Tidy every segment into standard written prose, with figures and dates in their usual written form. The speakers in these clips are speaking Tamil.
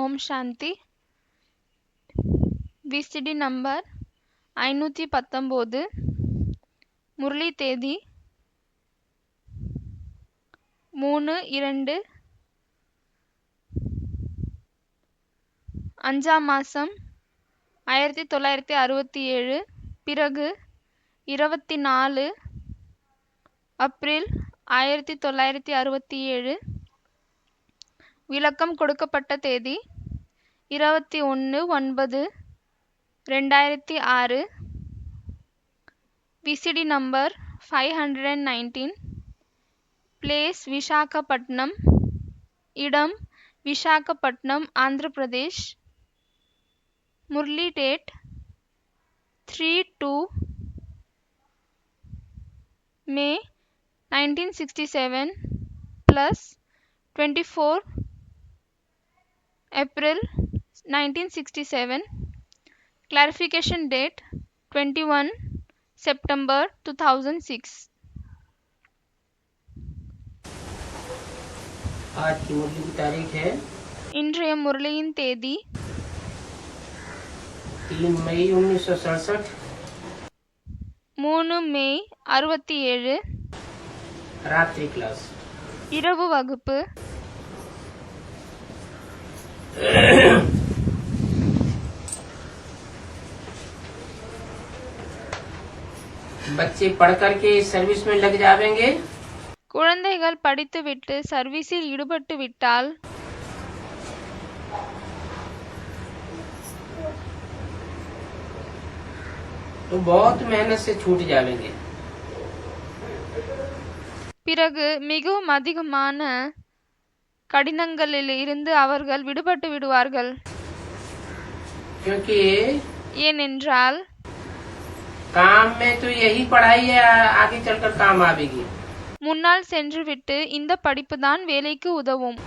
ஓம் சாந்தி. VCD number 519. முரளி தேதி 3/2 5ஆம் மாதம் 1967. பிறகு 24 ஏப்ரல் 1967. விளக்கம் கொடுக்கப்பட்ட தேதி 21/9/2006. VCD number 519. பிளேஸ் விசாகப்பட்டினம். இடம் விசாகப்பட்டினம், ஆந்திர பிரதேஷ். முரளி date 3/2 May 1967 plus 24 April 1967. Clarification date 21 September 2006. आज की मुरली की तारीख है இன்றைய முரளியின் தேதி 3 मई 1967. 3 மே 67. रात्रि क्लास. இரவு வகுப்பு. बच्चे पढ़ करके सर्विस में लग जाएंगे. குழந்தைகள் படித்துவிட்டு சர்வீஸில் ஈடுபட்டு விட்டால் तो बहुत मेहनत से छूट जाएंगे. பிறகு மிகவும் அதிகமான கடினங்களில் இருந்து அவர்கள் விடுபட்டு விடுவார்கள். क्योंकि ஏனென்றால் काम में तो यही पढ़ाई है, आगे चलकर काम आवेगी. முன்னால் சென்றுவிட்டு இந்த படிப்பு தான் வேலைக்கு உதவும்.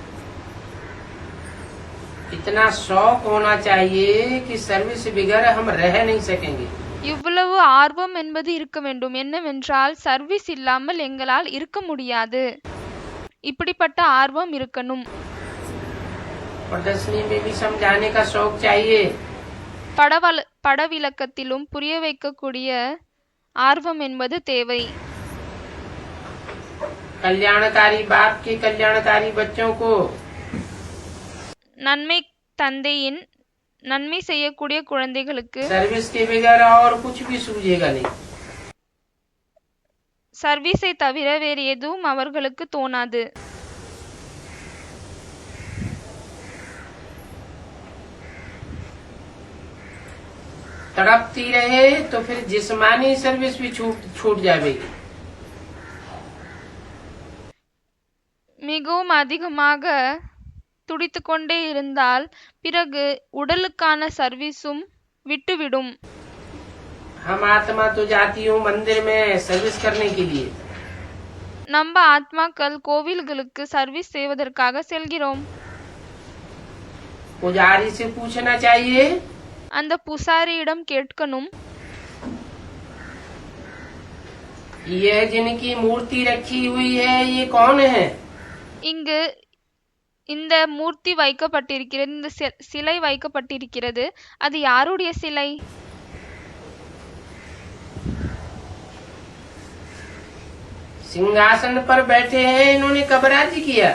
इतना शौक होना चाहिए कि सर्विस बगैर हम रह नहीं सकेंगे. இவ்வளவு ஆர்வம் என்பது இருக்க வேண்டும். என்னவென்றால் சர்வீஸ் இல்லாமல் எங்களால் இருக்க முடியாது. இப்படிப்பட்ட ஆர்வம் இருக்கணும். प्रदर्शनी में भी समझाने का शौक चाहिए. படவிலக்கத்திலும் புரிய வைக்கக்கூடிய ஆர்வம் என்பது தேவை. कल्याणकारी बाप के कल्याणकारी बच्चों को நன்மை தந்தையின் நன்மை செய்யக்கூடிய குழந்தைகளுக்கு सर्विस के बगैर और कुछ भी सूझेगा नहीं. சர்வீஸை தவிர வேறு எதுவும் அவர்களுக்கு தோணாது. तड़पती रहे तो फिर जिस्मानी सर्विस भी छूट जाएगी. மிகவும் அதிகமாக துடித்து கொண்டே இருந்தால் பிறகு உடலுக்கான சர்வீஸும் விட்டுவிடும். हम आत्मा तो जाती हूँ मंदिर में सर्विस करने के लिए. நம்ம ஆத்மாக்கள் கோவில்களுக்கு சர்வீஸ் செய்வதற்காக செல்கிறோம். पुजारी से पूछना चाहिए, அந்த பூசாரியிடம் கேட்கணும், यह जिनकी मूर्ति रखी हुई है ये कौन है? இங்கு இந்த மூர்த்தி வைக்கப்பட்டிருக்கிறது, இந்த சிலை வைக்கப்பட்டிருக்கிறது, அது யாருடைய சிலை? सिंहासन पर बैठे हैं, इन्होंने कब राज्य किया?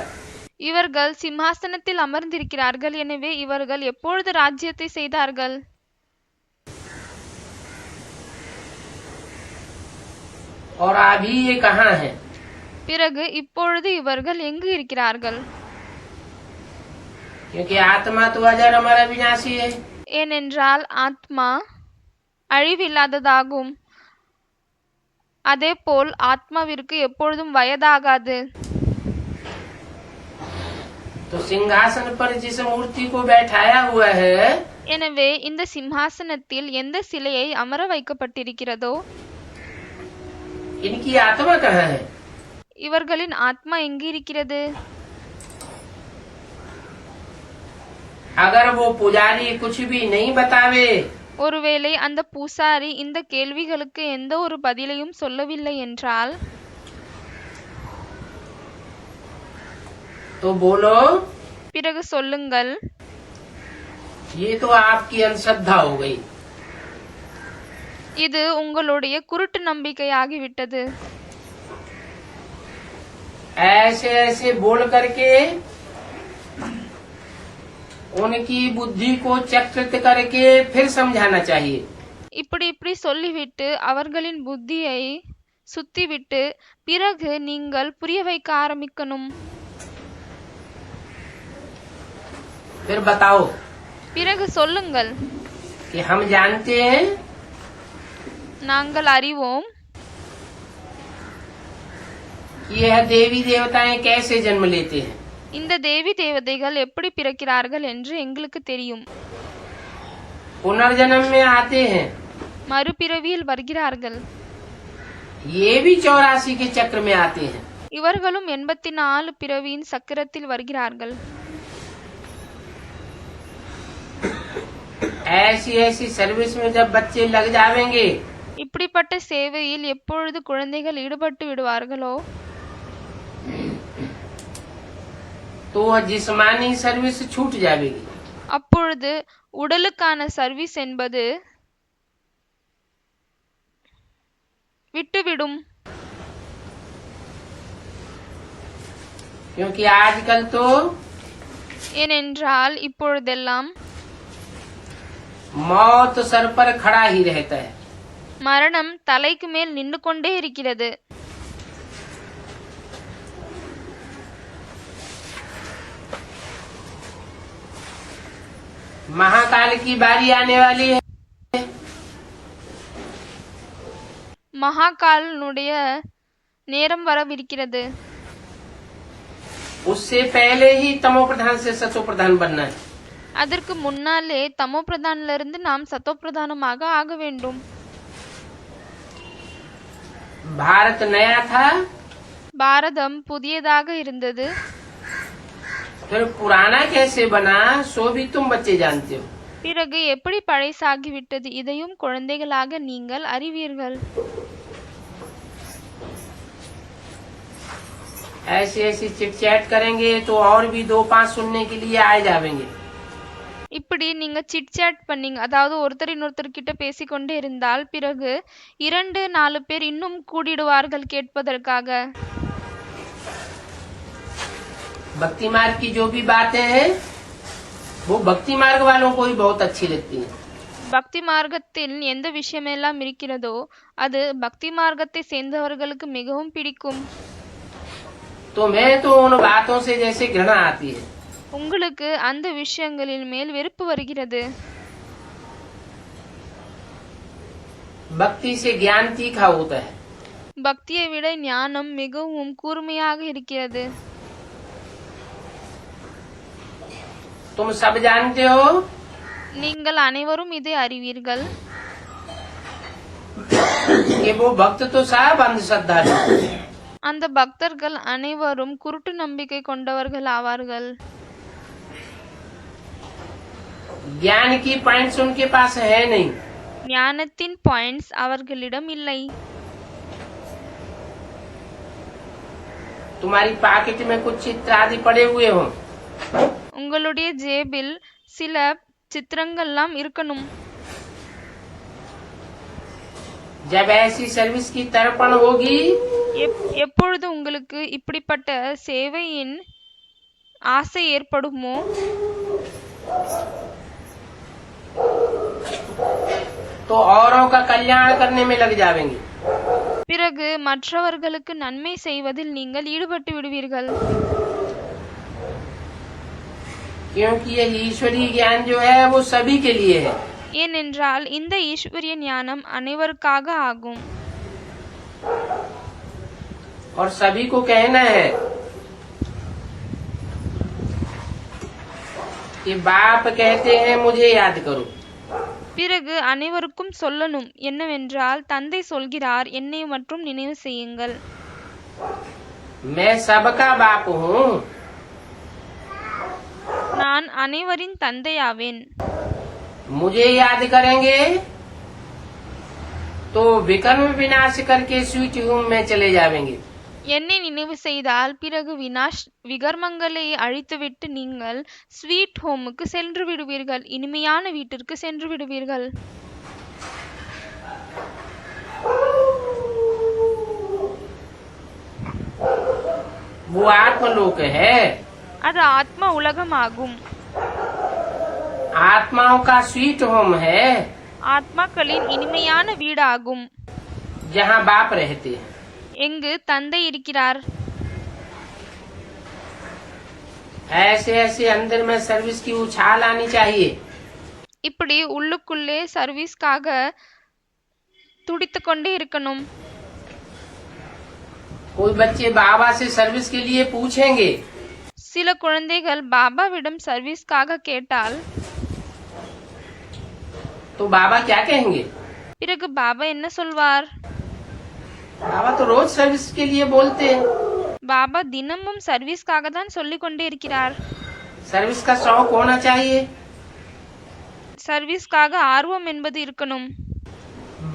இவர்கள் சிம்ஹாசனத்தில் அமர்ந்திருக்கிறார்கள். எனவே இவர்கள் எப்பொழுது ராஜ்யத்தை செய்தார்கள்? और अभी ये कहाँ है? பிறகு இப்பொழுது இவர்கள் எங்கு இருக்கிறார்கள்? क्योंकि आत्मा तो अजर अमर अविनाशी है. ஏனென்றால் ஆத்மா அழிவில்லாததாகும். அதேபோல் ஆத்மாவிற்கு எப்பொழுதும் வயதாகாது. तो सिंहासन पर जिस मूर्ति को बैठाया हुआ है, எனவே இந்த சிம்ஹாசனத்தில் எந்த சிலையை அமர வைக்கப்பட்டிருக்கிறதோ इनकी आत्मा कहाँ है? இவர்களின் ஆத்மா எங்கு இருக்கிறது? अगर वो पुजारी कुछ भी नहीं बतावे, ஒருவேளை அந்த பூசாரி இந்த கேள்விகளுக்கு எந்த ஒரு பதிலையும் சொல்லவில்லை என்றால் तो बोलो, பிறகு சொல்லுங்கள், ये तो आपकी अंधश्रद्धा हो गई। இது உங்களுடைய குருட்டு நம்பிக்கையாகிவிட்டது. ऐसे ऐसे बोल करके उनकी बुद्धि को चक्रित करके फिर समझाना चाहिए। இப்படி சொல்லிவிட்டு அவர்களின் புத்தியை சுத்திவிட்டு பிறகு நீங்கள் புரிய வைக்க ஆரம்பிக்கணும். फिर बताओ பிறகு சொல்லுங்கள். कि हम जानते हैं நாங்கள் அறிவோம் कि यह देवी देवताएं कैसे जन्म लेते हैं। இந்த தேவி தேவதைகள் எப்படி பிறக்கிறார்கள் என்று எங்களுக்கு தெரியும். पुनर्जन्म में आते हैं। மறுபிறவியில் வருகிறார்கள். ये भी 84 के चक्र में आते हैं। இவர்களும் 84 பிறவியின் சக்கரத்தில் வருகிறார்கள். ऐसी ऐसी सर्विस में जब बच्चे लग जाएंगे, இப்படிப்பட்ட சேவையில் எப்பொழுது குழந்தைகள் ஈடுபட்டு விடுவார்களோ तो वह जिस्मानी सर्विस छूट जाएगी। அப்பொழுது உடலுக்கான சர்வீஸ் என்பது விட்டுவிடும். क्योंकि आजकल तो ஏனென்றால் இப்பொழுதெல்லாம் मौत सर पर खड़ा ही रहता है। மரணம் தலைக்கு மேல் நின்று கொண்டே இருக்கிறது. महाकाल की बारी आने वाली है। மகாகாலனுடைய நேரம் வரவிருக்கிறது. उससे पहले ही तमो प्रधान से सतो प्रधान बनना है। அதற்கு முன்னாலே தமோ பிரதானிலிருந்து நாம் சத்தோ பிரதானமாக ஆக வேண்டும். भारत नया था, பாரதம் புதியதாக இருந்தது. फिर पुराना कैसे बना सो भी तुम बच्चे जानते हो। பிறகு எப்படி பழைசாகிவிட்டது இதையும் குழந்தைகளாக நீங்கள் அறிவீர்கள். ऐसी ऐसी चिट चैट करेंगे तो और भी 2-5 सुनने के लिए आ जाएंगे। இப்படி நீங்க சிட் சாட் பண்ணீங்க, அதாவது ஒருத்தர் இன்னொருத்தர் கிட்ட பேசிக்கொண்டே இருந்தால் பிறகு 2-4 பேர் இன்னும் கூடிடுவார்கள் கேட்பதற்காக. भक्ति मार्ग की जो भी बातें हैं वो भक्ति मार्ग वालों को ही बहुत अच्छी लगती है। பக்தி மார்க்கத்தில் எந்த விஷயமெல்லாம் இருக்கிறதோ அது பக்தி மார்க்கத்தை சேர்ந்தவர்களுக்கு மிகவும் பிடிக்கும். तो मैं तो उन बातों से जैसे घृणा आती है। உங்களுக்கு அந்த விஷயங்களின் மேல் வெறுப்பு வருகிறது. भक्ति से ज्ञान तीखा होता है। பக்தியை விட ஞானம் மிகவும் கூர்மையாக இருக்கிறது. तुम सब जानते हो நீங்கள் அனைவரும் இதை அறிவீர்கள். कि वो भक्त तो सब अंधश्रद्धा है। அந்த பக்தர்கள் அனைவரும் குருட்டு நம்பிக்கை கொண்டவர்கள் ஆவார்கள். ज्ञान की पॉइंट्स उनके पास है नहीं। ஞானத்தின் பாயிண்ட்ஸ் அவர்களிடம் இல்லை. तुम्हारी पॉकेट में कुछ चित्र आदि पड़े हुए हो, உங்களுடைய ஜேபில் சில சித்திரங்கள்லாம் இருக்கணும். जब ऐसी सर्विस की तर्पण होगी எப்பொழுது உங்களுக்கு இப்படிப்பட்ட சேவையின் ஆசை ஏற்படுமோ तो औरों का कल्याण करने में लग जाएंगे। பிறகு மற்றவர்களுக்கு நன்மை செய்வதில் நீங்கள் ஈடுபட்டு விடுவீர்கள். क्योंकि ये ईश्वरीय ज्ञान जो है वो सभी के लिए है। ஏனென்றால் இந்த ஈஸ்வரிய ஞானம் அனைவருக்காக ஆகும். और सभी को कहना है कि बाप कहते हैं मुझे याद करो। பிறகு அனைவருக்கும் சொல்லணும் என்னவென்றால் தந்தை சொல்கிறார் என்னை மற்றும் நினைவு செய்யுங்கள். मैं सबका बाप हूँ। நான் அனைவரின் தந்தையாவேன். मुझे याद करेंगे तो विकर्म विनाश करके स्वीट होम में चले जाएंगे। என்னை நினைவு செய்தால் பிறகு விகர்மங்களை அழித்துவிட்டு நீங்கள் ஸ்வீட் ஹோமுக்கு சென்று விடுவீர்கள், இனிமையான வீட்டிற்கு சென்று விடுவீர்கள். वो आत्मलोक है, அது ஆத்ம உலகமாகும். आत्माओं का स्वीट होम है, ஆத்மாக்களின் இனிமையான வீடாகும். जहाँ बाप रहते हैं. எங்கு தந்தை இருக்கிறார். ऐसे ऐसे अंदर में सर्विस की उछाल आनी चाहिए. இப்படி உள்ளுக்குள்ளே சர்வீஸ்க்காக துடித்து கொண்டே இருக்கணும். कोई बच्चे बाबा से सर्विस के लिए पूछेंगे, சில குழந்தைகள் பாபாவிடம் சர்வீஸ்க்காக கேட்டால் तो बाबा क्या कहेंगे? பிறகு பாபா என்ன சொல்வார்? बाबा तो रोज सर्विस के लिए बोलते हैं. பாபா தினமும் சர்வீஸ்க்காக தான் சொல்லிக் கொண்டே இருக்கிறார். सर्विस का शौक होना चाहिए. சர்வீஸ்க்காக ஆர்வம் என்பது இருக்கணும்.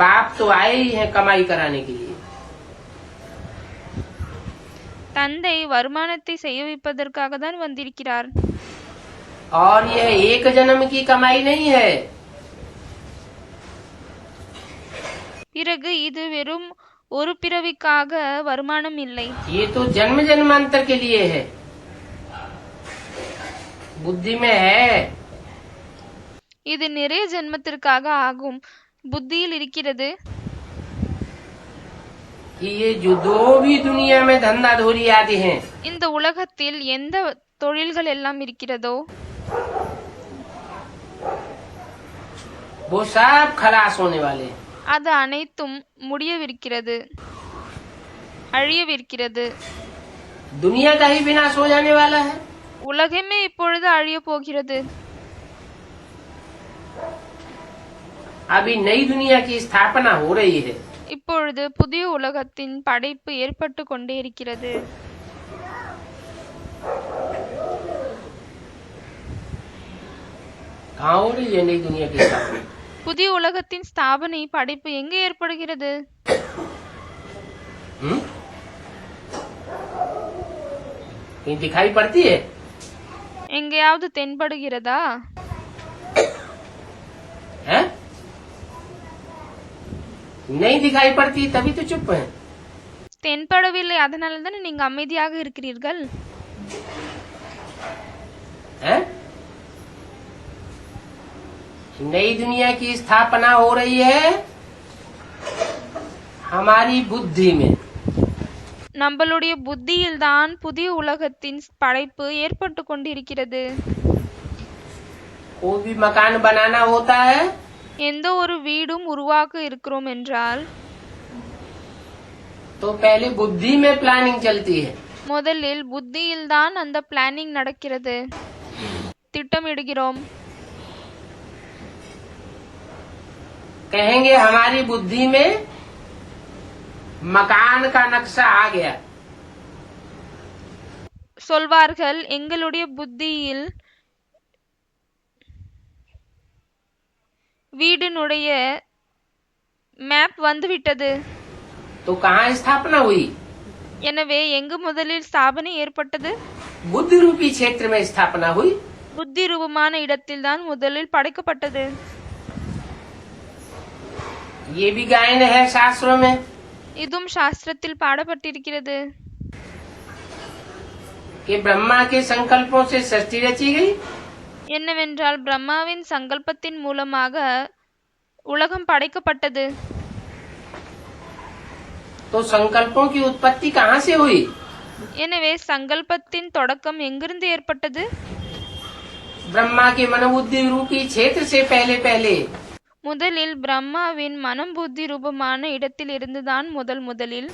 बाप तो आए ही हैं कमाई कराने के लिए. தந்தை வருமானத்தை செய்ய வைப்பதற்காக தான் வந்திருக்கிறார். और यह एक जन्म की कमाई नहीं है. பிறகு இது வெறும் ஒரு பிறவிக்காக வருமானம் இல்லை. ये तो जन्म जन्मांतर के लिए है. बुद्धि में है. இது நிறைய ஜென்மத்திற்காக ஆகும். புத்தியில் இருக்கிறது. ये जो दो भी दुनिया में धंधा धोरी आदि हैं, இந்த உலகத்தில் எந்த தொழில்கள் எல்லாம் இருக்கிறதோ वो सब खलास होने वाले हैं. அது அனைத்தும் முடியவிருக்கிறது, அழியவிருக்கிறது. दुनिया का ही विनाश हो जाने वाला है. உலகமே இப்பொழுது அழிய போகிறது. अभी नई दुनिया की स्थापना हो रही है. இப்பொழுது புதிய உலகத்தின் படைப்பு ஏற்பட்டு கொண்டே இருக்கிறது. कहाँ हो रही है नई दुनिया की स्थापना? புதிய உலகத்தின் ஸ்தாபனை படைப்பு எங்கே ஏற்படுகிறது? कहीं दिखाई पड़ती है? எங்கேயாவது தென்படுகிறதா? हैं? नहीं दिखाई पड़ती तभी तो चुप है. தென்படவில்லை, அதனால தானே நீங்க அமைதியாக இருக்கிறீர்கள். हैं? नई दुनिया की स्थापना हो रही है हमारी बुद्धि में. நம்மளுடைய புத்தியில் தான் புதிய உலகத்தின் படைப்பு ஏற்பட்டு கொண்டிருக்கிறது. कोई भी मकान बनाना होता है எந்த ஒரு வீடும் உருவாக்க இருக்கிறோம் என்றால் तो पहले बुद्धि में प्लानिंग चलती है. முதலில் புத்தியில் தான் அந்த பிளானிங் நடக்கிறது, திட்டமிடுகிறோம். कहेंगे हमारी बुद्धि में मकान का नक्शा आ गया. சொல்வார்கள் எங்களுடைய புத்தியில் வீடினுடைய மேப் வந்துவிட்டது. तो कहाँ स्थापना हुई? எனவே எங்கு முதலில் ஸ்தாபனை ஏற்பட்டது? बुद्धि रूपी क्षेत्र में स्थापना हुई. புத்தி ரூபமான இடத்தில் தான் முதலில் படைக்கப்பட்டது. ये भी गायन है शास्त्रों में. இதுவும் சாஸ்திரத்தில் பாடப்பட்டிருக்கிறது. कि ब्रह्मा के संकल्पों से सृष्टि रची गई. என்னவென்றால் பிரம்மாவின் சங்கல்பத்தின் மூலமாக உலகம் படைக்கப்பட்டது. तो संकल्पों की उत्पत्ति कहाँ से हुई? எனவே சங்கல்பத்தின் தொடக்கம் எங்கிருந்து ஏற்பட்டது? ब्रह्मा के मनोबुद्धि रूपी क्षेत्र से पहले पहले. முதலில் பிரம்மாவின் மனம் புத்தி ரூபமான இடத்தில் இருந்துதான் முதலில்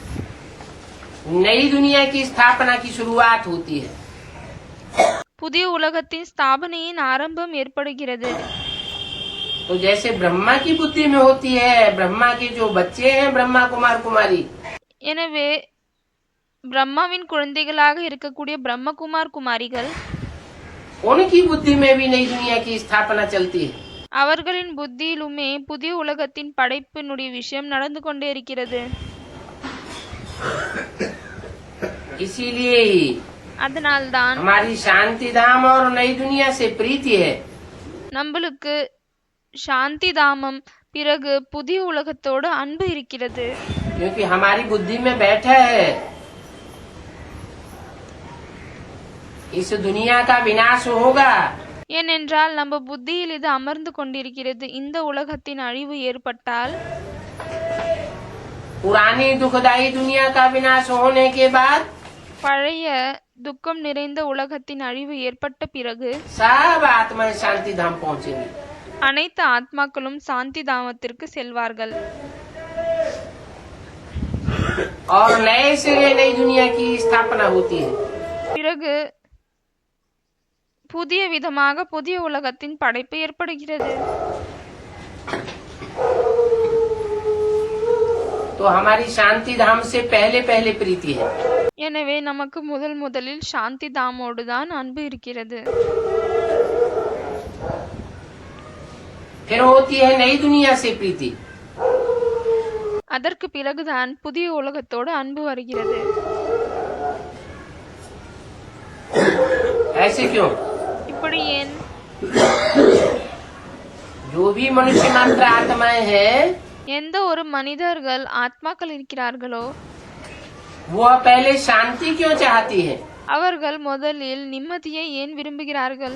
नई दुनिया की स्थापना की शुरुआत होती है. புதிய உலகத்தின் ஸ்தாபனையின் ஆரம்பம் ஏற்படுகிறது. तो जैसे ब्रह्मा की बुद्धि में होती है, ब्रह्मा के जो बच्चे हैं ब्रह्मा कुमार कुमारी, எனவே பிரம்மாவின் குழந்தைகளாக இருக்கக்கூடிய பிரம்மகுமார் குமாரிகள், उनकी बुद्धि में भी नई दुनिया की स्थापना चलती है. அவர்களின் புத்தியிலுமே புதிய உலகத்தின் படைப்பினுடைய விஷயம் நடந்து கொண்டே இருக்கிறது. इसीलिए ही அதனால்தான் हमारी शांति धाम और नई दुनिया से प्रीति है। நம்மளுக்கு சாந்தி தாமம் பிறகு புதிய உலகத்தோடு அன்பு இருக்கிறது. क्योंकि हमारी बुद्धि में बैठा है इस दुनिया का विनाश होगा। ஏனென்றால் நம்ம புத்தியில் இது அமர்ந்து கொண்டிருக்கிறது. இந்த உலகத்தின் அழிவு ஏற்பட்டால் पुरानी दुखदायी दुनिया का विनाश होने के बाद பழைய துக்கம் நிறைந்த உலகத்தின் அழிவு ஏற்பட்ட பிறகு सब आत्माएं शांति धाम पहुंचेंगी। அனைத்து ஆத்மாக்களும் சாந்தி தாமத்திற்கு செல்வார்கள். और नए सिरे नई दुनिया की स्थापना होती है। பிறகு புதிய விதமாக புதிய உலகத்தின் படைப்பு ஏற்படுகிறது. तो हमारी शांति धाम से पहले पहले प्रीति है। எனவே நமக்கு முதலில் சாந்தி தாமோடு தான் அன்பு இருக்கிறது. फिर होती है नई दुनिया से प्रीति। அதற்கு பிறகுதான் புதிய உலகத்தோடு அன்பு வருகிறது. ऐसे क्यों? இப்படி ஏன்? जो भी मनुष्य मात्र आत्माएं हैं எந்த ஒரு மனிதர்கள் ஆத்மாக்கள் இருக்கிறார்களோ वो पहले शांति क्यों चाहती है? அவர்கள் முதலில் நிம்மதியை ஏன் விரும்புகிறார்கள்?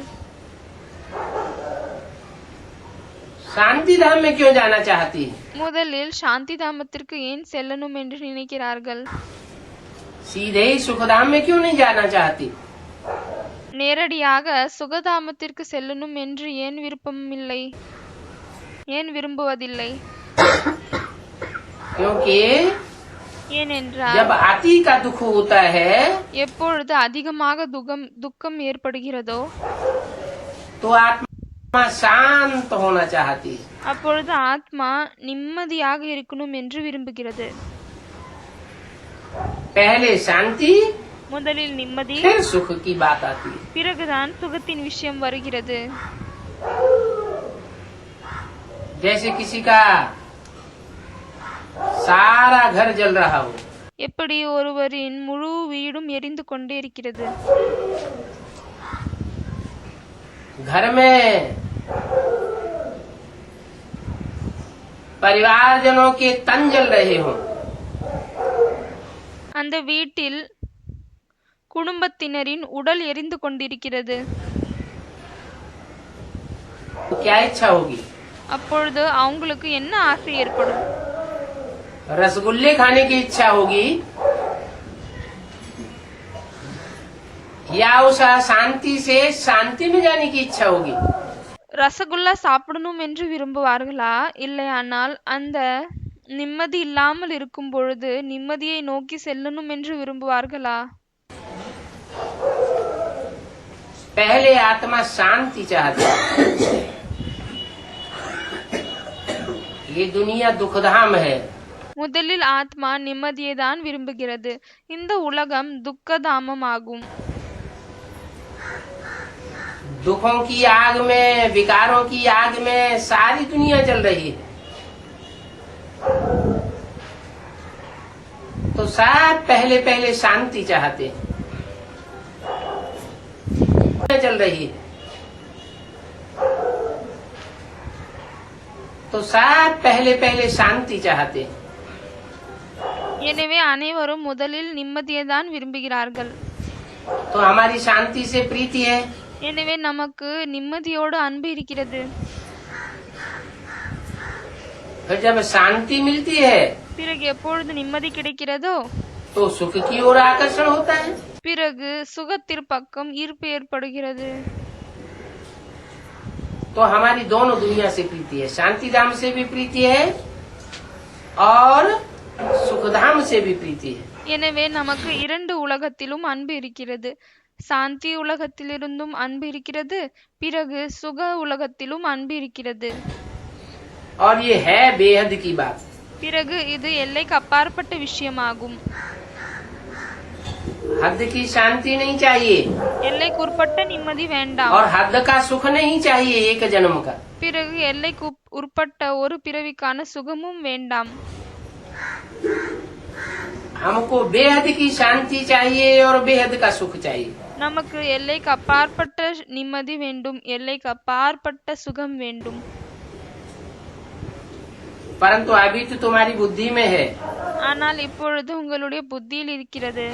शांति धाम में क्यों जाना चाहती है? முதலில் சாந்தி தாமத்திற்கு ஏன் செல்லணும் என்று நினைக்கிறார்கள்? सीधे ही सुख धाम में क्यों नहीं जाना चाहती? நேரடியாக சுகதாமத்திற்கு செல்லணும் என்று ஏன் விருப்பமில்லை? ஏன் விரும்புவதில்லை? क्योंकि ஏனென்றால் जब अति का दुख होता है எப்பொழுது அதிகமாக துக்கம் ஏற்படுகிறதோ तो आत्मा शांत होना चाहती है। அப்பொழுது ஆத்மா நிம்மதியாக இருக்கணும் என்று விரும்புகிறது. पहले शांति முதலில் நிம்மதி, फिर सुख की बात आती है। பிறகுதான் சுகத்தின் விஷயம் வருகிறது. जैसे किसी का सारा घर जल रहा हो, எப்படி ஒருவரின் முழு வீடும் எரிந்து கொண்டே இருக்கிறது. घर में परिवारजनों के तन जल रहे हो, அந்த வீட்டில் குடும்பத்தினரின் உடல் எரிந்து கொண்டிருக்கிறது. तो क्या इच्छा होगी? அப்பொழுது அவங்களுக்கு என்ன ஆசை ஏற்படும்? रसगुल्ले खाने की इच्छा होगी या उस शांति से शांति में जाने की इच्छा होगी? ரசகுல்லா சாப்பிடணும் என்று விரும்புவார்களா, இல்லையானால் அந்த நிம்மதி இல்லாமல் இருக்கும் பொழுது நிம்மதியை நோக்கி செல்லணும் என்று விரும்புவார்களா? पहले आत्मा शांति चाहती है। ये दुनिया दुखधाम है। முதலில் ஆத்மா நிம்மதியை தான் விரும்புகிறது. இந்த உலகம் துக்கதாமம் ஆகும். दुखों की आग में, विकारों की आग में सारी दुनिया जल रही है। तो सब पहले पहले शांति चाहते हैं। चल रही है तो सब पहले पहले शांति चाहते हैं। எனவே அனைவரும் முதலில் நிம்மதியை தான் விரும்புகிறார்கள். तो हमारी शांति से प्रीति है। எனவே நமக்கு நிம்மதியோடு அன்பு இருக்கிறது. फिर जब शांति मिलती है பிறகு எப்பொழுது நிம்மதி கிடைக்கிறதோ तो सुख की ओर आकर्षण होता है। பிறகு சுகத்திற்கு பக்கம் ஈர்ப்பு ஏற்படுகிறது. तो हमारी दोनों दुनिया से प्रीति है, शांति धाम से भी प्रीति है और सुख धाम से भी प्रीति है। எனவே நமக்கு இரண்டு உலகத்திலும் அன்பு இருக்கிறது. சாந்தி உலகத்திலிருந்தும் அன்பு இருக்கிறது, பிறகு சுக உலகத்திலும் அன்பு இருக்கிறது. और ये है बेहद की बात। பிறகு இது எல்லைக்கு அப்பாற்பட்ட விஷயமாகும். हद की शांति नहीं चाहिए எல்லைக்குட்பட்ட நிம்மதி வேண்டாம். और हद का सुख नहीं चाहिए एक जन्म का। பிறகு எல்லைக்கு உட்பட்ட ஒரு பிறவிக்கான சுகமும் வேண்டாம். हमको बेहद की शांति चाहिए और बेहद का सुख चाहिए। நமக்கு எல்லைக்கு அப்பாற்பட்ட நிம்மதி வேண்டும், எல்லைக்கு அப்பாற்பட்ட சுகம் வேண்டும். परंतु अभी तो तुम्हारी बुद्धि में है ஆனால் இப்பொழுது உங்களுடைய புத்தியில் இருக்கிறது,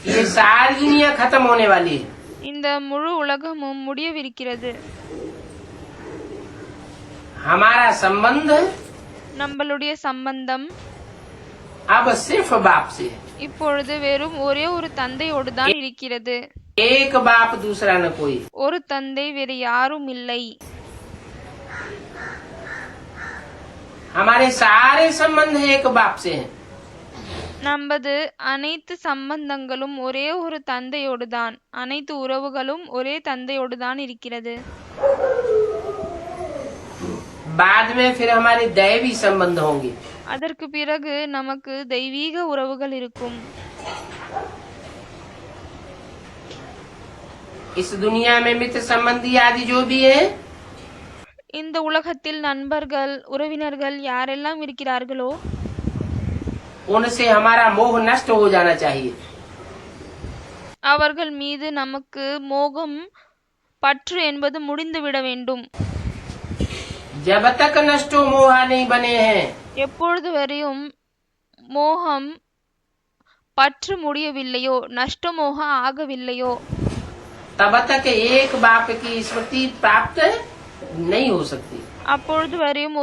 ये सारी दुनिया खत्म होने वाली है। இந்த முழு உலகமும் முடியவிருக்கிறது. हमारा संबंध நம்மளுடைய சம்பந்தம் अब सिर्फ बाप से है। இப்பொழுது வெறும் ஒரே ஒரு தந்தையோடு தான் இருக்கிறது. एक बाप दूसरा न कोई। ஒரு தந்தை வேறு யாரும் இல்லை. हमारे सारे संबंध एक बाप से हैं। நமது அனைத்து சம்பந்தங்களும் ஒரே ஒரு தந்தையோடு தான், அனைத்து உறவுகளும் ஒரே தந்தையோடு தான் இருக்கிறது. बाद में फिर हमारे दैवी संबंध होंगे। அதற்கு பிறகு நமக்கு தெய்வீக உறவுகள் இருக்கும். इस दुनिया में मित्र संबंधी आदि जो भी है, இந்த உலகத்தில் நண்பர்கள் உறவினர்கள் யாரெல்லாம் இருக்கிறார்களோ उनसे हमारा मोह नष्ट हो जाना चाहिए। அவர்கள் மீது நமக்கு மோகம் பற்று என்பது முடிந்துவிட வேண்டும். जब तक नष्टो मोहा नहीं बने हैं, எப்பொழுது வரையும் மோகம் பற்று முடியவில்லையோ, நஷ்டமோக ஆகவில்லையோ, तब तक एक बाप की स्मृति प्राप्त नहीं हो सकती। அப்பொழுது வரையும்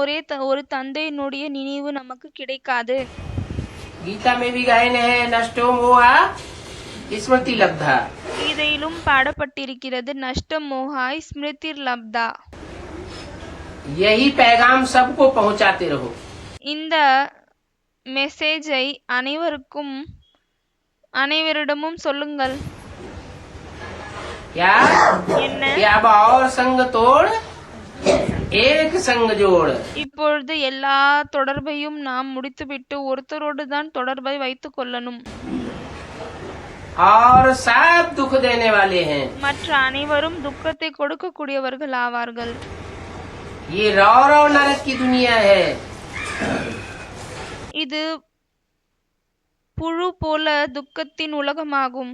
ஒரு தந்தையினுடைய நினைவு நமக்கு கிடைக்காது. गीता में भी गायन है, नष्टो मोहा स्मृति लब्धा। கீதையிலும் பாடப்பட்டிருக்கிறது, நஷ்டமோகாய் ஸ்மிருதிர் லப்தா. यही पैगाम सबको पहुंचाते रहो। இந்த மெசேஜை அனைவரிடமும் சொல்லுங்கள். क्या என்ன? कि अब और संग तोड़ एक संग जोड़। இப்பொழுது எல்லா தொடர்பையும் நாம் முடித்துவிட்டு ஒருத்தரோடு தான் தொடர்பை வைத்துக் கொள்ளணும். और सब दुख देने वाले हैं। மற்ற அனைவரும் துக்கத்தை கொடுக்கக்கூடியவர்கள் ஆவார்கள். ये रौ रौ नरक की दुनिया है। இது புழு போல துக்கத்தின் உலகமாகும்,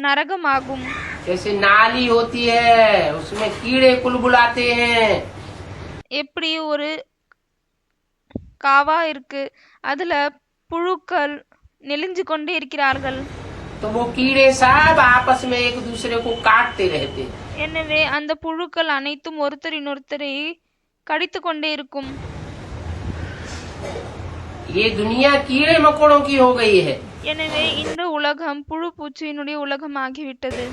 நரகமாகும். जैसे नाली होती है, उसमें कीड़े कुलबुलाते हैं। எப்படி ஒரு காவா இருக்கு, அதுல புழுக்கள் நெளிஞ்சு கொண்டே இருக்கிறார்கள். तो वो कीड़े सब आपस में एक दूसरे को काटते रहते। எனவே அந்த புழுக்கள் அனைத்தும் ஒருத்தரினொருத்தரை கடித்து கொண்டே இருக்கும். ये दुनिया कीड़े मकोड़ों की हो गई है। எனவே இந்த உலகம் புழு பூச்சியினுடைய உலகமாகிவிட்டது.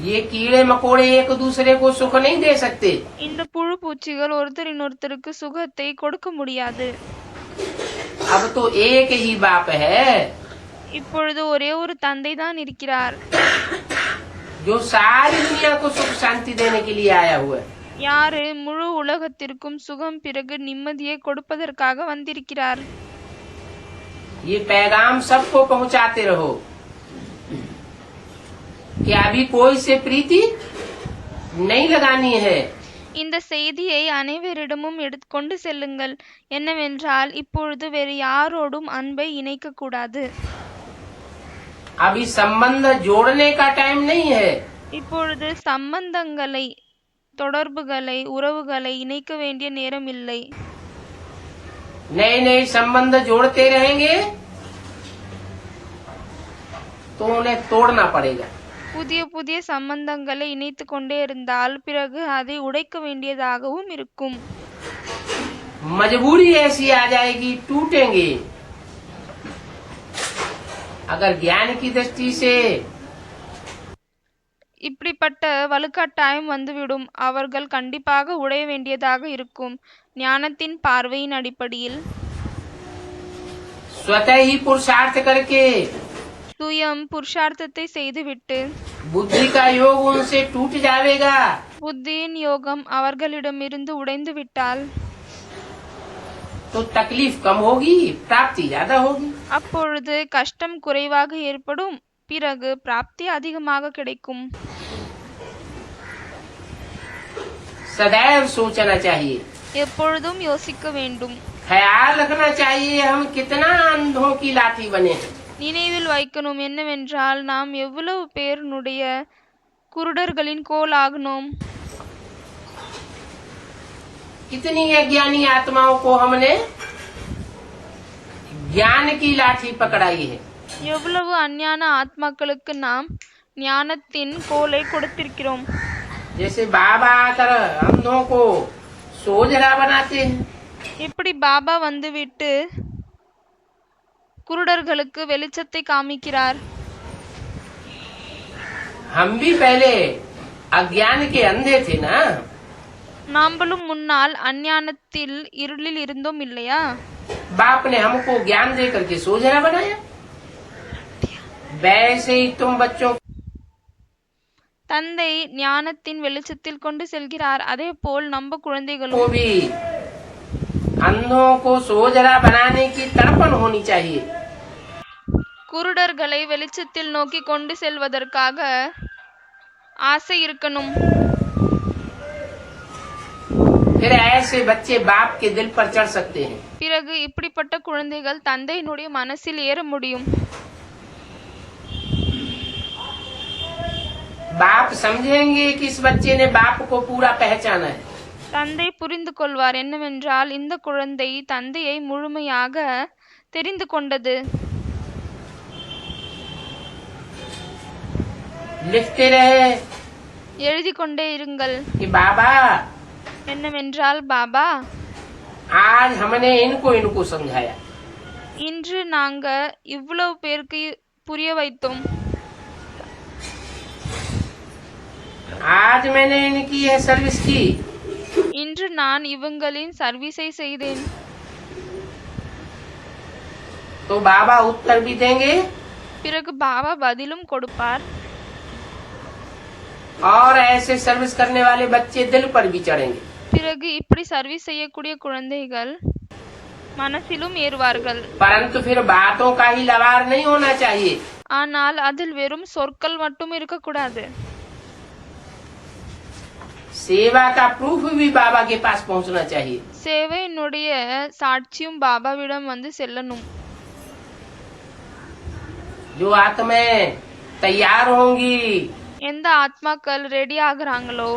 ये कीड़े मकोड़े एक दूसरे को सुख नहीं दे सकते। இந்த புழு பூச்சிகள் ஒருத்தரினொருத்தருக்கு சுகத்தை கொடுக்க முடியாது. अब तो एक ही बाप है இப்பொழுது ஒரே ஒரு தந்தை தான் இருக்கிறார், जो सारी दुनिया को सुख शांति देने के लिए आया हुआ है। யாரு முழு உலகத்திற்கும் சுகம் பிறகு நிம்மதியை கொடுப்பதற்காக வந்திருக்கிறார். ये पैगाम सबको पहुंचाते रहो कि अभी कोई से प्रीति नहीं लगानी है। இந்த செய்தியை அனைவரிடமும் கொண்டு செல்லுங்கள். என்னவென்றால் இப்பொழுது வேறு யாரோடும் அன்பை இணைக்க கூடாது. अभी संबंध जोड़ने का टाइम नहीं है। இப்பொழுது சம்பந்தங்களை, தொடர்புகளை, உறவுகளை இணைக்க வேண்டிய நேரம் இல்லை. नए नए संबंध जोड़ते रहेंगे तो उन्हें तोड़ना पड़ेगा। புதிய புதிய சம்பந்தங்களை இணைத்து கொண்டே இருந்தால் பிறகு அதை உடைக்க வேண்டியதாகவும் இருக்கும். मजबूरी ऐसी आ जाएगी, टूटेंगे। अगर ज्ञान की दृष्टि से இப்படிப்பட்ட வலுக்கட்டாயம் வந்துவிடும். அவர்கள் கண்டிப்பாக உடைய வேண்டியதாக இருக்கும். ஞானத்தின் பார்வையின் அடிப்படையில் स्वतः ही पुरुषार्थ करके சுயம் புருஷார்த்தத்தை செய்துவிட்டு बुद्धि का योग उनसे टूट जाएगा புத்தியின் யோகம் அவர்களிடமிருந்து உடைந்து விட்டால் तो तकलीफ कम होगी, प्राप्ति ज्यादा होगी। அப்பொழுது கஷ்டம் குறைவாக ஏற்படும், பிறகு பிராப்தி அதிகமாக கிடைக்கும். सदैव सोचना चाहिए எப்பொழுதும் யோசிக்க வேண்டும். ख्याल रखना चाहिए हम कितना अंधों की लाठी बने हैं। நினைவில் வைக்கணும் என்னவென்றால் நாம் எவ்வளவு பேருடைய குருடர்களின் கோல் ஆகணும். कितनी अज्ञानी आत्माओं को हमने ज्ञान की लाठी पकड़ाई है। எவ்வளவு அஞ்ஞான ஆத்மாக்களுக்கு நாம் ஞானத்தின் கோலை கொடுத்திருக்கிறோம். जैसे बाबा आकर अंधों को सोझरा बनाते हैं, எப்படி பாபா வந்துவிட்டு குருடர்களுக்கு வெளிச்சத்தை காமிக்கிறார். हम भी पहले अज्ञान के अंधे थे ना। நாம்பளும் முன்னால் அஞ்ஞானத்தில் இருளில் இருந்தோம் இல்லையா? बाप ने हमको ज्ञान दे करके सोझरा बनाया, वैसे ही तुम बच्चों தந்தை ஞானத்தின் வெளிச்சத்தில் கொண்டு செல்கிறார். அதே போல் நம்ம को குழந்தைகளும் भी अंधों को सोझरा बनाने की तड़पन होनी चाहिए। குருடர்களை வெளிச்சத்தில் நோக்கி கொண்டு செல்வதற்காக ஆசை இருக்கணும். फिर ऐसे बच्चे बाप के दिल पर चढ़ सकते हैं। பிறகு இப்படிப்பட்ட குழந்தைகள் தந்தையினுடைய மனசில் ஏற முடியும். बाप समझेंगे कि इस बच्चे ने बाप को पूरा पहचाना है। தந்தை புரிந்து கொள்வார் என்னவென்றால் இந்த குழந்தை தந்தையை முழுமையாக தெரிந்து கொண்டது. लिखते रहे எழுதி கொண்டே இருங்கள் कि बाबा என்னவென்றால் பாபா आज हमने इनको समझाया, இன்று நாங்க இவ்வளவு பேருக்கு புரிய வைத்தோம். आज मैंने इनकी यह सर्विस की, இன்று நான் இவங்களின் சர்வீஸை செய்தேன். तो बाबा उत्तर भी देंगे பிறகு பாபா பதிலும் கொடுப்பார். और ऐसे सर्विस करने वाले बच्चे दिल पर भी चढ़ेंगे। பிறகு இப்படி சர்வீஸ் செய்யக்கூடிய குழந்தைகள் மனசிலும் ஏறுவார்கள். परंतु फिर बातों का ही लवार नहीं होना चाहिए। ஆனால் அதில் வெறும் சொற்கள் மட்டும் இருக்கக்கூடாது. सेवा का प्रूफ भी बाबा के पास पहुंचना चाहिए। சேவையினுடைய சாட்சியும் பாபாவிடம் வந்து செல்லணும். जो आत्माएं तैयार होंगी, எந்த ஆத்மாக்கள் ரெடி ஆகுறாங்களோ,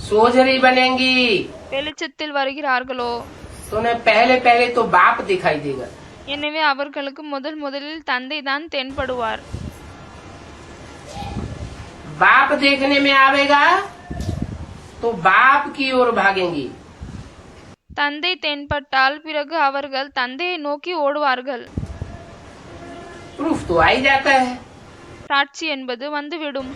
सोझरी बनेंगी, வெளிச்சத்தில் வருகிறார்களோ, तो उन्हें पहले पहले तो बाप दिखाई देगा। எனவே அவர்களுக்கு முதலில் தந்தை தான் தென்படுவார். बाप देखने में आवेगा तो बाप की ओर भागेंगी। தந்தை தென்பட்டால் பிறகு அவர்கள் தந்தையை நோக்கி ஓடுவார்கள். प्रूफ तो आ ही जाता है। சாட்சி என்பது வந்துவிடும்.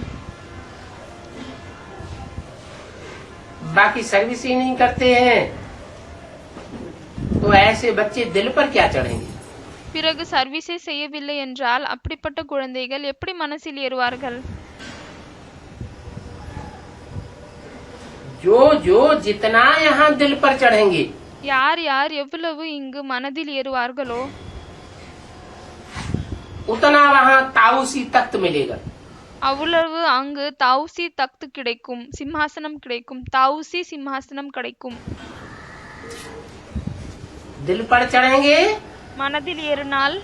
बाकी सर्विस ही नहीं करते हैं तो ऐसे बच्चे दिल पर क्या चढ़ेंगे। பிறகு சர்வீஸை செய்யவில்லை என்றால் அப்படிப்பட்ட குழந்தைகள் எப்படி மனசில் ஏறுவார்கள்? जो जो जितना यहाँ दिल पर चढ़ेंगे, யார் யார் எவ்வளவு இங்கு மனதில் ஏறுவார்களோ उतना वहाँ ताऊसी तख्त मिलेगा। அவ்வளவு அங்கு தாவுசி தக்து கிடைக்கும், சிம்ஹாசனம் கிடைக்கும். தாவுசி சிம்ஹாசனம் கிடைக்கும். दिल पर चढ़ेंगे மனதில் ஏறினால்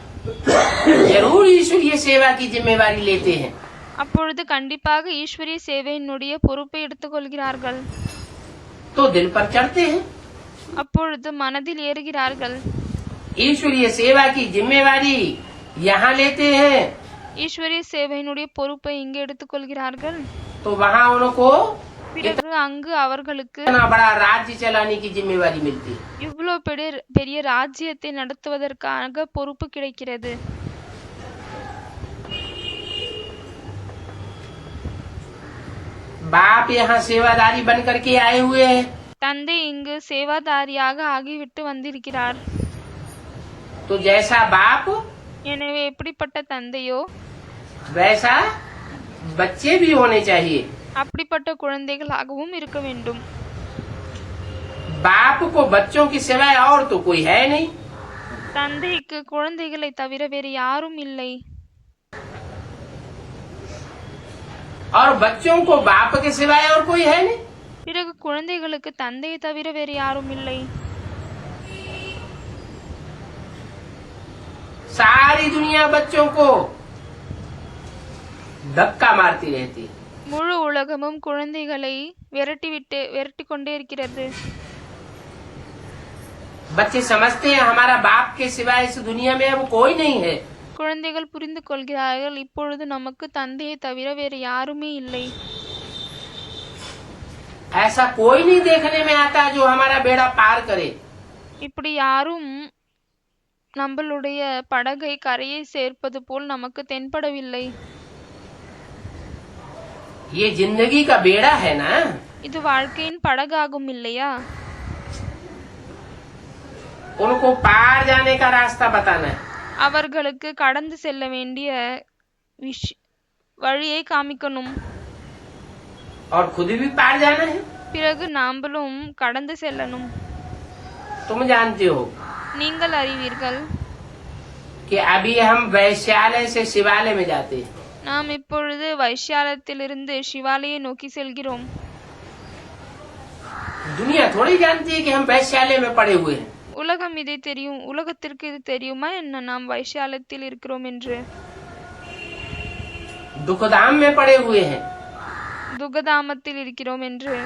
जरूर ईश्वरीय सेवा की जिम्मेवारी लेते हैं। அப்பொழுது கண்டிப்பாக ஈஸ்வரிய சேவையினுடைய பொறுப்பை எடுத்துக்கொள்கிறார்கள். तो दिल पर चढ़ते हैं, அப்பொழுது மனதில் ஏறுகிறார்கள். ईश्वरीय सेवा की जिम्मेवारी यहाँ लेते हैं, ஈஸ்வரிய சேவையினுடைய பொறுப்பை இங்கே எடுத்துக்கொள்கிறார்கள். तो वहाँ उनको பிறகு அங்கு அவர்களுக்கு इतना बड़ा राज्य चलाने की जिम्मेवारी मिलती है। இவ்வளவு பெரிய ராஜ்யத்தை நடத்துவதற்காக பொறுப்பு கிடைக்கிறது. बाप यहाँ सेवादारी बन करके आए हुए हैं, தந்தை இங்கு சேவாதாரியாக ஆகிவிட்டு வந்திருக்கிறார். तो जैसा बाप எனவே எப்படிப்பட்ட தந்தையோ वैसा बच्चे भी होने चाहिए। அப்படிப்பட்ட குழந்தைகளாகவும் இருக்க வேண்டும். बाप को बच्चों की सिवाय और तो कोई है नहीं। தந்தைக்கு குழந்தைகளை தவிர வேறு யாரும் இல்லை. और बच्चों को बाप के सिवाय और कोई है नहीं। பிறகு குழந்தைகளுக்கு தந்தையை தவிர வேறு யாரும் இல்லை. सारी दुनिया बच्चों को धक्का मारती रहती है। முழு உலகமும் குழந்தைகளை விரட்டி கொண்டே இருக்கிறது. बच्चे समझते हैं हमारा बाप के सिवाय इस दुनिया में अब कोई नहीं है। குழந்தைகள் புரிந்து கொள்கிறார்கள், இப்பொழுது நமக்கு தந்தையை தவிர வேறு யாருமே இல்லை. ऐसा कोई नहीं देखने में आता जो हमारा बेड़ा पार करे। இப்படி யாரும் நம்மளுடைய படகை கரையை சேர்ப்பது போல் நமக்கு தென்படவில்லை. ये जिंदगी का बेड़ा है ना। இது வாழ்க்கையின் படகாகும் இல்லையா? उनको पार जाने का रास्ता बताना है। அவர்களுக்கு கடந்து செல்ல வேண்டிய வழியை காமிக்கணும். और खुद भी पार जाना है। பிறகு நாமளும் கடந்து செல்லணும். तुम जानते हो நீங்கள் அறிவீர்கள் कि अभी हम वैश्यालय से शिवालय में जाते हैं। நாம் இப்பொழுது வைஷ்யாலயத்திலிருந்து சிவாலயை நோக்கி செல்கிறோம். दुनिया थोड़ी जानती है कि हम वैश्यालय में पड़े हुए हैं। உலகம் இதை தெரியும், உலகத்திற்கு இது தெரியுமா என்ன நாம் வைஷ்யாலயத்தில் இருக்கிறோம் என்று? दुखधाम में पड़े हुए हैं। துகதாமத்தில் இருக்கிறோம் என்று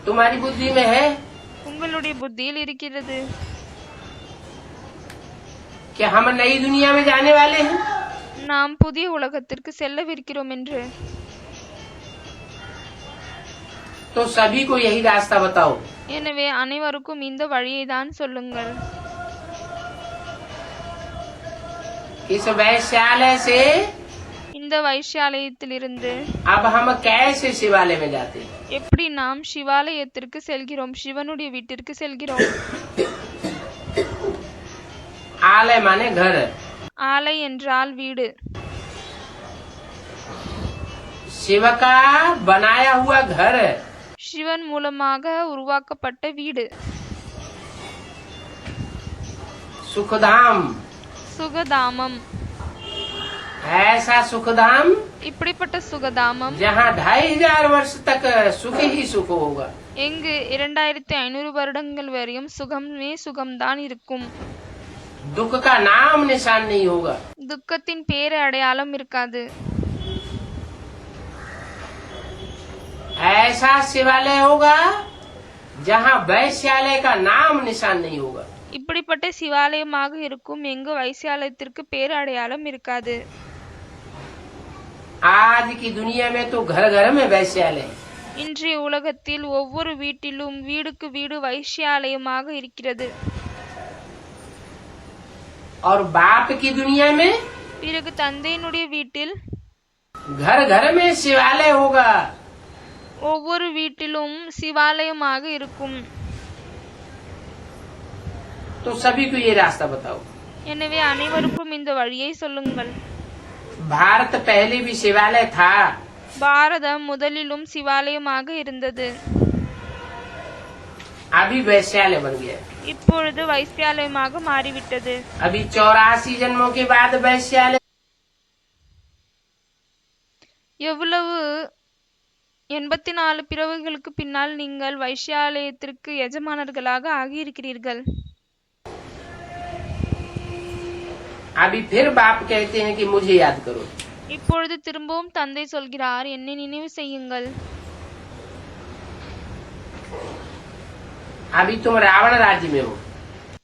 तुम्हारी बुद्धि में है உங்களுடைய புத்தியில் இருக்கிறது. कि हम नई दुनिया में जाने वाले हैं। நாம் புதிய உலகத்திற்கு செல்லவிருக்கிறோம் என்று. तो सभी को यही रास्ता बताओ। எனவே அனைவருக்கும் இந்த வழியை தான் சொல்லுங்கள். इस वैश्यालय से இந்த வைஷ்யாலயத்திலிருந்து अब हम कैसे शिवालय में जाते हैं? எப்படி நாம் சிவாலயத்திற்கு செல்கிறோம், சிவனுடைய வீட்டிற்கு செல்கிறோம். आलय माने घर। ஆலை என்றால் வீடு. शिव का बनाया हुआ घर। சிவன் மூலமாக உருவாக்கப்பட்ட வீடு. सुखधाम। சுகதாமம். ऐसा सुखधाम இப்படிப்பட்ட சுகதாமம் जहाँ 2500 वर्ष तक सुख ही सुख होगा। எங்கு 2500 வருடங்கள் வரையும் சுகமே சுகம்தான் இருக்கும். दुख का नाम निशान नहीं होगा। துக்கத்தின் பேரு அடையாளம் இருக்காது. ऐसा शिवालय होगा जहाँ वैश्यालय का नाम निशान नहीं होगा। இப்படிப்பட்ட சிவாலயமாக இருக்கும் எங்கு வைஷ்யாலயத்திற்கு பேரு அடையாளம் இருக்காது. आज की दुनिया में तो घर घर में वैश्यालय। இன்றைய உலகத்தில் ஒவ்வொரு வீட்டிலும் வீடுக்கு வீடு வைஷ்யாலயமாக இருக்கிறது. और बाप की दुनिया में பிறகு தந்தையினுடைய வீட்டில் घर घर में शिवालय होगा। ஒவ்வொரு வீட்டிலும் சிவாலயமாக இருக்கும். तो सभी को ये रास्ता बताओ। எனவே அனைவருக்கும் இந்த வழியை சொல்லுங்கள். भारत पहले भी शिवालय था। பாரதம் முதலிலும் சிவாலயமாக இருந்தது. अभी वैश्यालय बन गया। இப்பொழுது வைஷ்யாலயமாக மாறிவிட்டது. अभी 84 जन्मों के बाद वैश्यालय। எவ்வளவு 84 பிறவுகளுக்கு பின்னால் நீங்கள் வைஷ்யாலயத்திற்கு எஜமானர்களாக ஆகியிருக்கிறீர்கள். अभी फिर बाप कहते हैं कि मुझे याद करो। இப்பொழுது திரும்பவும் தந்தை சொல்கிறார், என்னை நினைவு செய்யுங்கள். अभी तुम रावण राज्य में हो।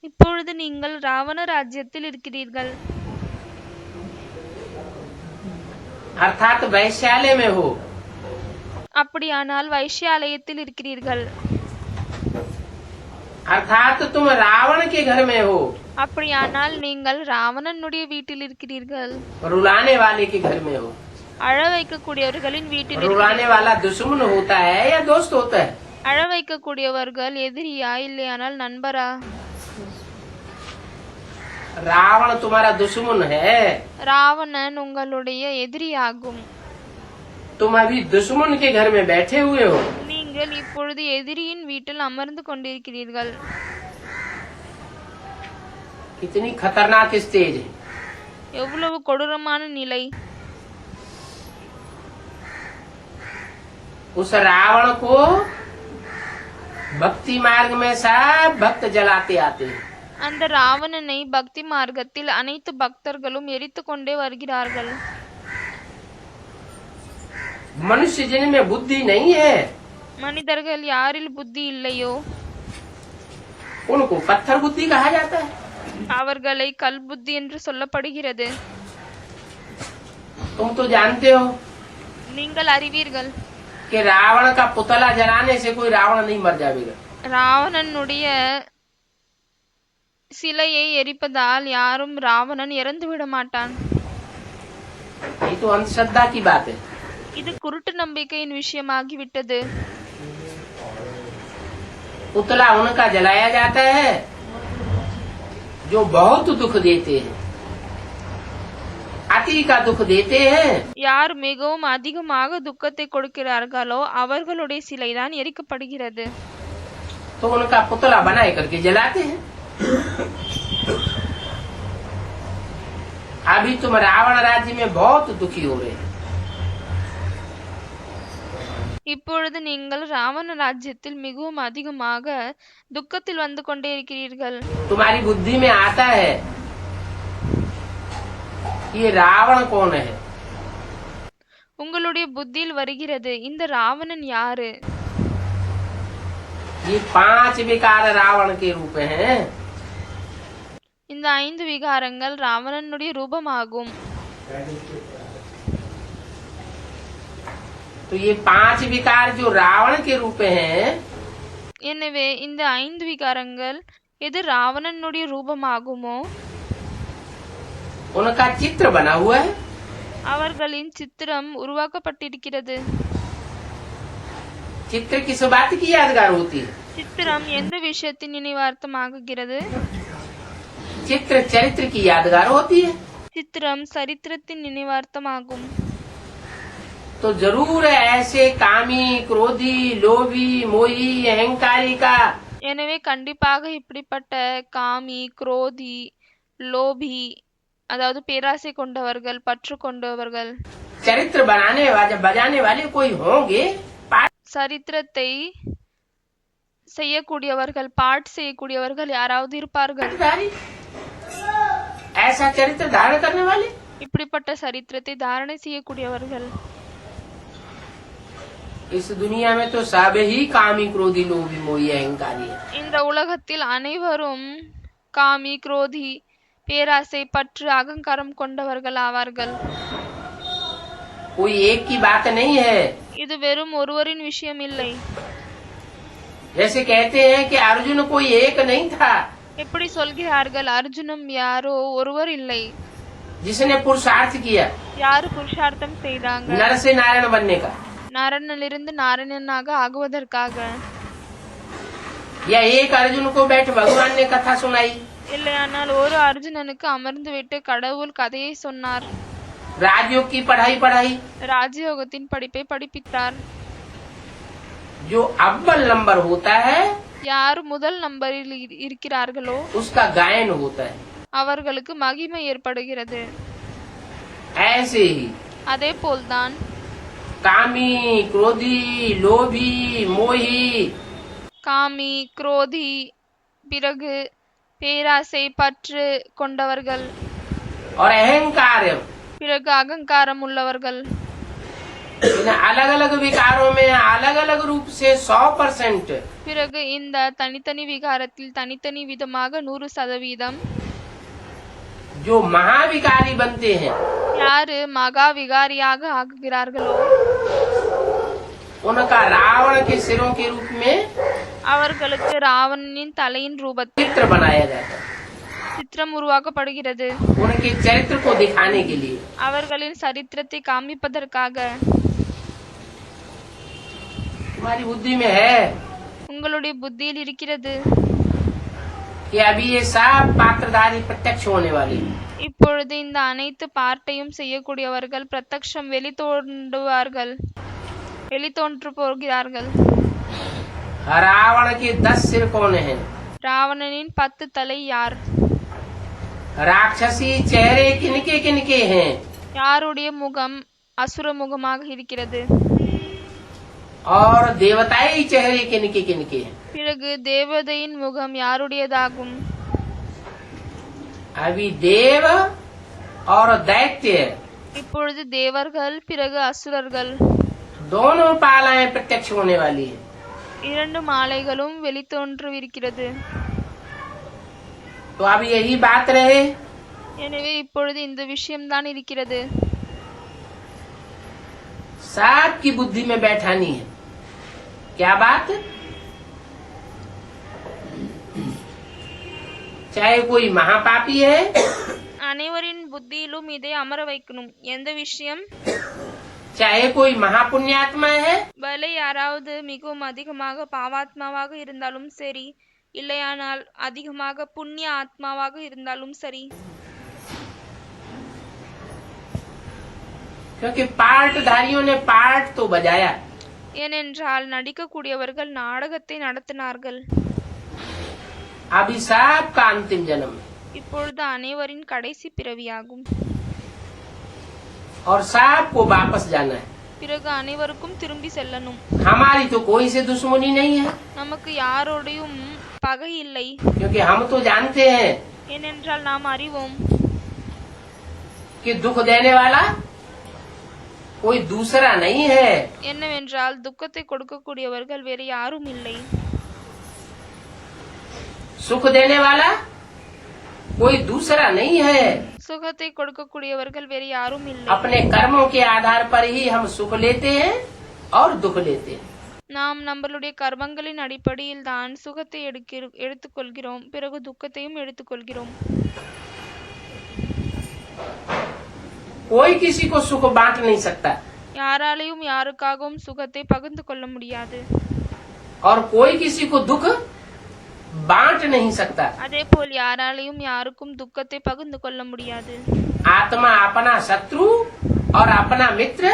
இப்பொழுது நீங்கள் ராவண ராஜ்யத்தில் இருக்கிறீர்கள். अर्थात वैश्यालय में हो। அப்படியானால் வைஷ்யாலயத்தில் இருக்கிறீர்கள். अर्थात तुम रावण के घर में हो। அப்படியானால் நீங்கள் ராவணனுடைய வீட்டில் இருக்கிறீர்கள். रुलाने वाले के घर में हो। அழ வைக்கக்கூடியவர்களின் வீட்டில் रुलाने वाला दुश्मन होता है या दोस्त होता है? அழ வைக்கக்கூடியவர்கள் எதிரியா இல்லையானால் நண்பரா? रावण तुम्हारा दुश्मन है। ராவணன் உங்களுடைய எதிரியாகும். तुम अभी दुश्मन के घर में बैठे हुए हो। நீங்கள் இப்பொழுது எதிரியின் வீட்டில் அமர்ந்து கொண்டிருக்கிறீர்கள். कितनी खतरनाक स्टेज है। எவ்வளவு கொடூரமான நிலை. उस रावण को भक्ति मार्ग में सब भक्त जलाते आते हैं। அந்த ராவணனை பக்தி மார்க்கத்தில் அனைத்து பக்தர்களும் எரித்துக் கொண்டே வருகிறார்கள். मनुष्य जिनमें बुद्धि नहीं है மனிதர்கள் யாரில் புத்தி இல்லையோ उनको पत्थर बुद्धि कहा जाता है. அவர்களை கல் புத்தி என்று சொல்லப்படுகிறது. तुम तो जानते हो நீங்கள் அறிவீர்கள், कि रावण का पुतला जलाने से कोई रावण नहीं मर जाएगा. ராவணனுடைய சிலையை எரிப்பதால் யாரும் ராவணன் இறந்து விட மாட்டான். ये तो अंधश्रद्धा की बात है. இது குருட்டு நம்பிக்கையின் விஷயமாகிவிட்டது. पुतला उनका जलाया जाता है जो बहुत दुख देते हैं, अति का दुख देते हैं. யார் மிகவும் அதிகமாக துக்கத்தை கொடுக்கிறார்களோ அவர்களுடைய சிலைதான் எரிக்கப்படுகிறது. तो उनका पुतला बनाए करके जलाते हैं. अभी तुम रावण राज्य में बहुत दुखी हो रहे हैं. இப்பொழுது நீங்கள் ராவண ராஜ்யத்தில் மிகவும் அதிகமாக துக்கத்தில் வந்து கொண்டே இருக்கிறீர்கள். तुम्हारी बुद्धि में आता है ये रावण कौन है. உங்களுடைய புத்தியில் வருகிறது, இந்த ராவணன் யாரு? ये 5 विकार रावण के रूप हैं. இந்த 5 விகாரங்கள் ராவணனுடைய ரூபமாகும். तो ये 5 विकार जो रावण के रूप हैं எனவே இந்த 5 விகாரங்கள் எது ராவணனுடைய ரூபமாகுமோ उनका चित्र बना हुआ है. அவர்களின் சித்திரம் உருவாக்கப்பட்டிருக்கிறது. चित्र किस बात की यादगार होती है. சித்திரம் எந்த விஷயத்தின் நினைவார்த்தமாகுகிறது? चित्र चरित्र की यादगार होती है. சித்திரம் சரித்திரத்தின் நினைவார்த்தமாகும். तो जरूर ऐसे कामी क्रोधी लोभी मोही अहंकारी का எனவே கண்டிப்பாக இப்படிப்பட்ட காமி, குரோதி, லோபி, அதாவது பேராசை கொண்டவர்கள், பற்று கொண்டவர்கள், चरित्र बजाने वाले कोई होंगे. சரித்திரத்தை செய்யக்கூடியவர்கள், பாட் செய்யக்கூடியவர்கள் யாராவது இருப்பார்கள். ऐसा चरित्र धारण करने वाले இப்படிப்பட்ட சரித்திரத்தை தாரணை செய்யக்கூடியவர்கள் इस दुनिया में तो सब ही कामी क्रोधी लोभी मोही अहंकारी है. இந்த உலகத்தில் அனைவரும் காமி, குரோதி, பேராசை, பற்று, அகங்காரம் கொண்டவர்கள் ஆவார்கள். कोई एक की बात नहीं है. இது வெறும் ஒருவரின் விஷயம் இல்லை. जैसे कहते हैं कि अर्जुन कोई एक नहीं था எப்படி சொல்கிறார்கள், அர்ஜுனம் யாரோ ஒருவர் இல்லை. जिसने पुरुषार्थ किया யாரு புருஷார்த்தம் செய்தாங்க? नर से नारायण बनने का. நாரணனிலிருந்து நாராயணனாக ஆகுவதற்காக. या एक अर्जुन को बैठ भगवान ने कथा सुनाई. இல்லையானால் ஒரு அர்ஜுனனுக்கு அமர்ந்து விட்டு கடவுள் கதையை சொன்னார். राजयोग की पढ़ाई ராஜயோகத்தின் படிப்பை படிப்பித்தார். जो अव्वल नंबर होता है யார் முதல் நம்பரில் இருக்கிறார்களோ उसका गायन होता है. அவர்களுக்கு மகிமை ஏற்படுகிறது. ऐसे ही அதே போல்தான் कामी क्रोधी लोभी मोही காமி, குரோதி, பிறகு பேராசை, பற்று கொண்டவர்கள், और अहंकार பிறகு அகங்காரம் உள்ளவர்கள், इन अलग अलग विकारों में अलग अलग रूप से 100% பிறகு இந்த தனித்தனி விகாரத்தில் தனித்தனி விதமாக 100% जो महाविकारी बनते हैं யாரு மகா விகாரியாக ஆகுகிறார்களோ उनका रावण के सिरों के रूप में அவர்களுக்கு ராவணனின் தலையின் ரூபத்தில் चित्र बनाया जाता है. சித்திரம் உருவாக்கப்படுகிறது. उनके चरित्र को दिखाने के लिए. அவர்களின் சரித்திரத்தை காண்பிப்பதற்காக. तुम्हारी बुद्धि में है உங்களுடைய புத்தியில் இருக்கிறது कि अभी ये सब पात्रधारी प्रत्यक्ष होने वाली. இப்பொழுது இந்த அனைத்து பார்ட்டையும் செய்யக்கூடியவர்கள் பிரத்யக்ஷம் வெளித்தோன்று போகிறார்கள். रावण के 10 सिर कौन है. ராவணனின் 10 தலை யார்? राक्षसी चेहरे किनके किनके हैं. யாருடைய முகம் அசுர முகமாக இருக்கிறது. और देवताई चेहरे किनके किनके हैं. பிறகு தேவதையின் முகம் யாருடையதாகும். अभी देव और दैत्य இப்பொழுது தேவர்கள் பிறகு அசுரர்கள் दोनों पालाएं प्रत्यक्ष होने वाली है। இரண்டு மாலைகளும் வெளித்தோன்றவிருக்கிறது. तो अब यही बात रहे, எனவே இப்பொழுது இந்த விஷயம்தான் இருக்கிறது. सबकी बुद्धि में बैठानी है। क्या बात? चाहे कोई महापापी है, அனைவரின் புத்தியிலும் இதை அமர வைக்கணும். எந்த விஷயம்? चाहे कोई महापुण्यात्मा है, பலே யாராவது மிகவும் அதிகமாக பாவாத்மாவாக இருந்தாலும் சரி, இல்லையானால் அதிகமாக புண்ணிய ஆத்மாவாக இருந்தாலும் சரி. क्योंकि पार्टधारियों ने पार्ट तो बजाया, ஏனென்றால் நடிக்கக்கூடியவர்கள் நாடகத்தை நடத்தினார்கள். अभी सबका अंतिम जन्म है இப்பொழுது அனைவரின் கடைசி பிறவியாகும். और सबको वापस जाना है। பிறகு அனைவருக்கும் திரும்பி செல்லணும். हमारी तो कोई से दुश्मनी नहीं है, நமக்கு யாரோடையும் பகை இல்லை. क्योंकि हम तो जानते हैं ஏனென்றால் நாம் அறிவோம் कि दुख देने वाला कोई दूसरा नहीं है। என்னவென்றால் துக்கத்தை கொடுக்கக்கூடியவர்கள் வேறு யாரும் இல்லை. सुख देने वाला कोई दूसरा नहीं है। சுகத்தை கொடுக்கக்கூடியவர்கள் வேறு யாரும் இல்லை. अपने कर्मों के आधार पर ही हम सुख लेते हैं और दुख लेते हैं। நாம் நம்மளுடைய கர்மங்களின் அடிப்படையில் தான் சுகத்தை எடுத்துக்கொள்கிறோம், பிறகு துக்கத்தையும் எடுத்துக்கொள்கிறோம். कोई किसी को सुख बांट नहीं सकता யாராலையும் யாருக்காகவும் சுகத்தை பகிர்ந்து கொள்ள முடியாது. और कोई किसी को दुख बांट नहीं सकता। அதே போல் யாராலையும் யாருக்கும் துக்கத்தை பகிர்ந்து கொள்ள முடியாது. आत्मा अपना शत्रु और अपना मित्र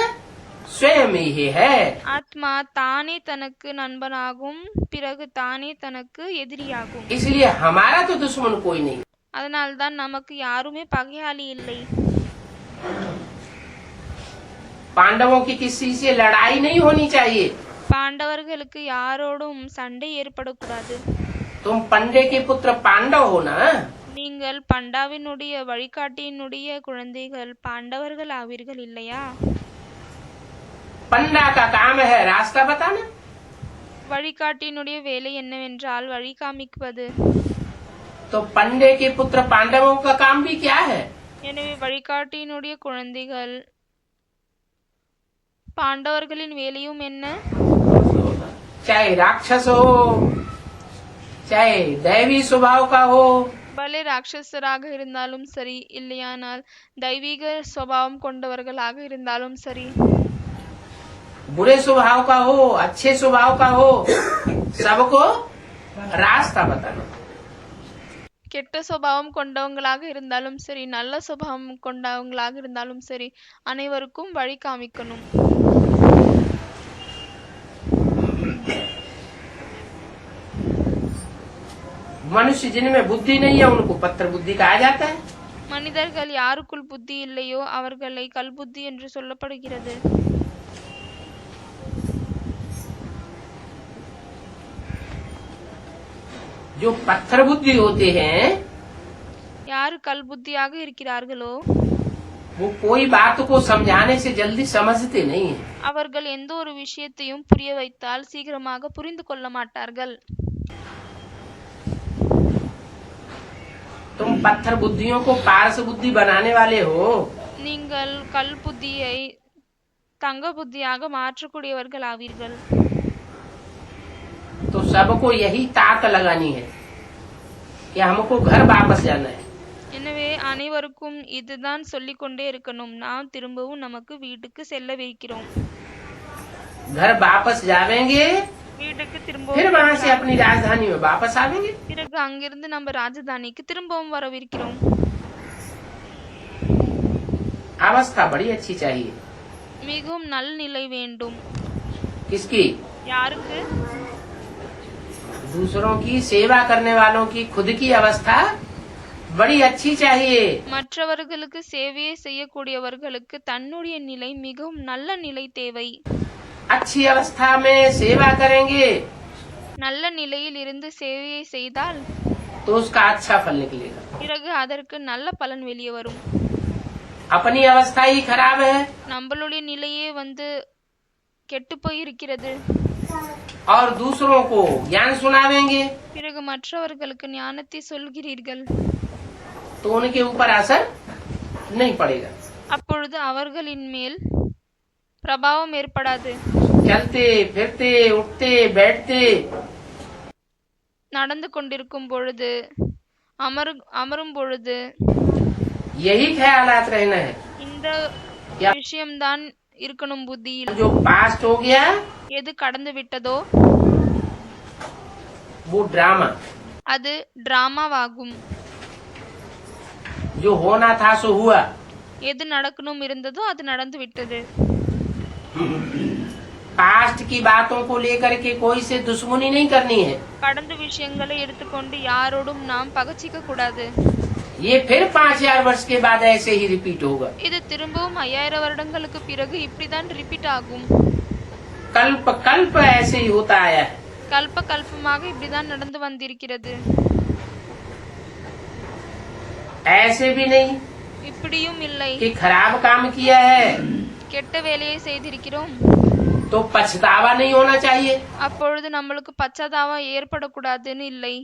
स्वयं ही है। ஆத்மா தானே தனக்கு நண்பனாகும், பிறகு தானே தனக்கு எதிரியாகும். इसलिए हमारा तो दुश्मन कोई नहीं। அதனால்தான் நமக்கு யாருமே பகையாளி இல்லை. पांडवों की किसी से लड़ाई नहीं होनी चाहिए। பாண்டவர்களுக்கு யாரோடும் சண்டை ஏற்படக்கூடாது. तुम पंडे के पुत्र पांडव हो ना। நீங்கள் பண்டாவினுடைய வழிகாட்டியினுடைய குழந்தைகள் பாண்டவர்கள் ஆவீர்கள் இல்லையா? पंडा का काम है रास्ता बताना। வழிகாட்டியினுடைய வேலை என்னவென்றால் வழி காமிப்பது. तो पंडे के पुत्र पांडवों का काम भी क्या है? எனவே வழிகாட்டியினுடைய குழந்தைகள் பாண்டவர்களின் வேலையும் என்ன? चाहे राक्षस हो, चाहे दैवी स्वभाव का हो, பலே ராட்சசராக இருந்தாலும் சரி, இல்லையானால் தெய்வீக சுபாவம் கொண்டவர்களாக இருந்தாலும் சரி, बुरे स्वभाव का हो, अच्छे स्वभाव का हो, सबको रास्ता बताना। கெட்ட சுபாவம் கொண்டவங்களாக இருந்தாலும் சரி, நல்ல சுபாவம் கொண்டவங்களாக இருந்தாலும் சரி, அனைவருக்கும் வழி காமிக்கணும். मनुष्य जिनमें बुद्धि नहीं है उनको पत्थर बुद्धि कहा जाता है। மனிதர்கள் யாருக்குள் புத்தி இல்லையோ அவர்களை கல்புத்தி என்று சொல்லப்படுகிறது. जो पत्थर बुद्धि होते हैं யாரு கல்புத்தியாக இருக்கிறார்களோ वो कोई बात को समझाने से जल्दी समझते नहीं है। அவர்கள் எந்த ஒரு விஷயத்தையும் புரிய வைத்தால் சீக்கிரமாக புரிந்து கொள்ள மாட்டார்கள். तुम पत्थर बुद्धियों को पारस बुद्धि बनाने वाले हो। நீங்கள் கல் புத்தியை தங்க புத்தியாக மாற்றக்கூடியவர்கள் ஆவீர்கள். तो सबको यही ताक लगानी है कि हमको घर वापस जाना है। எனவே அனைவருக்கும் இதுதான் சொல்லிக் கொண்டே இருக்கணும். நாம் திரும்பவும் நமக்கு வீட்டுக்கு செல்லவிருக்கிறோம். घर वापस जावेंगे, வீட்டுக்கு फिर திரும்பவும் वहाँ से अपनी राजधानी में वापस आवेंगे। பிறகு அங்கிருந்து நம்ம ராஜதானிக்கு திரும்பவும் வரவிருக்கிறோம். अवस्था बड़ी अच्छी चाहिए। மிகவும் நல்ல நிலை வேண்டும். किसकी? யாருக்கு? दूसरों की सेवा करने वालों की खुद की अवस्था बड़ी अच्छी चाहिए। மற்றவர்களுக்கு சேவையை செய்யக்கூடியவர்களுக்கு தன்னுடைய நிலை மிகவும் நல்ல நிலை தேவை. अच्छी अवस्था में सेवा करेंगे நல்ல நிலையில் இருந்து சேவையை செய்தால் तो तो उसका अच्छा फल निकलेगा। பிறகு அதற்கு நல்ல பலன் வெளியே வரும். अपनी अवस्था ही खराब है நம்மளுடைய நிலையே கெட்டு போய் இருக்கிறது. और दूसरों को ज्ञान सुनावेंगे பிறகு மற்றவர்களுக்கு ஞானத்தை சொல்கிறீர்கள். तो उनके ऊपर असर नहीं पड़ेगा। அப்பொழுது அவர்களின் மேல் பிரபாவம் ஏற்படாது. चलते फिरते उठते बैठते நடந்து கொண்டிருக்கும் பொழுது, அமரும் பொழுது यही ख्यालात रहना है। இந்த விஷயம்தான் இருக்கணும் புத்தியில். जो पास्ट हो गया எது கடந்து விட்டதோ वो ड्रामा, அது டிராமாவாகும். जो होना था सो हुआ। எது நடக்கணும் இருந்ததோ அது நடந்து விட்டது. पास्ट की बातों को लेकर के कोई से दुश्मनी नहीं करनी है। கடந்த விஷயங்களை எடுத்துக்கொண்டு யாரோடும் நாம் பகச்சிக்க கூடாது. ये फिर 5000 वर्ष के बाद ऐसे ही रिपीट होगा। இது திரும்பவும் 5000 வருடங்களுக்கு பிறகு இப்படிதான் ரிப்பீட் ஆகும். कल्प कल्प ऐसे ही होता आया है। கல்பமாக இப்படிதான் நடந்து வந்திருக்கிறது. ऐसे भी नहीं இப்படியும் இல்லை कि खराब काम किया है கெட்ட வேலையை செய்திருக்கிறோம் तो पछतावा नहीं होना चाहिए। அப்பொழுது நம்மளுக்கு பச்சாதாபம் ஏற்படக்கூடாதுன்னு இல்லை.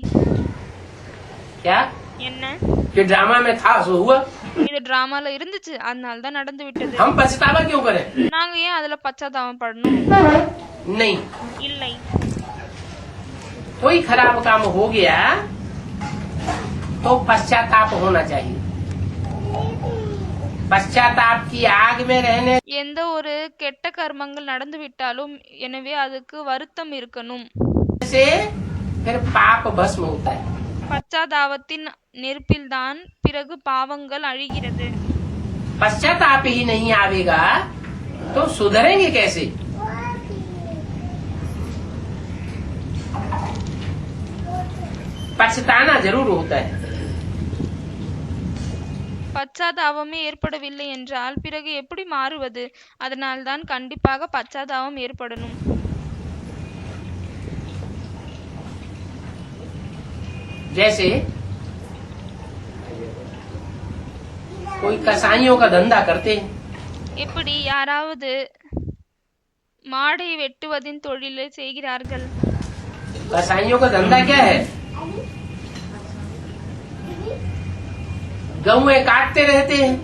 क्या என்ன? कि ड्रामा में था सो हुआ, இது டிராமால இருந்துச்சு, அதனால தான் நடந்து விட்டது. हम पछतावा क्यों करें? நாங்க ஏன் அதுல பச்சாதாபம் படணும்? नहीं, இல்லை. कोई खराब काम हो गया तो पश्चाताप होना चाहिए। पश्चाताप की आग में रहने எந்த ஒரு கெட்ட கர்மங்கள் நடந்து விட்டாலும் எனவே அதுக்கு வருத்தம் இருக்கணும். से फिर पाप भस्म होता है। பச்சாதாபத்தின் நெருப்பில் தான் பிறகு பாவங்கள் அழிகிறது. पश्चाताप ही नहीं आवेगा तो सुधरेंगे कैसे? पछताना जरूर होता है। பச்சாதாபமே ஏற்படவில்லை என்றால் பிறகு எப்படி மாறுவது? அதனால்தான் கண்டிப்பாக பச்சாதாபம் ஏற்படணும். जैसे कोई कसाईयों का धंधा करते हैं, எப்படி யாராவது மாடை வெட்டுவதின் தொழிலை செய்கிறார்கள். कसाईयों का धंधा क्या है? गौएं काटते रहते हैं।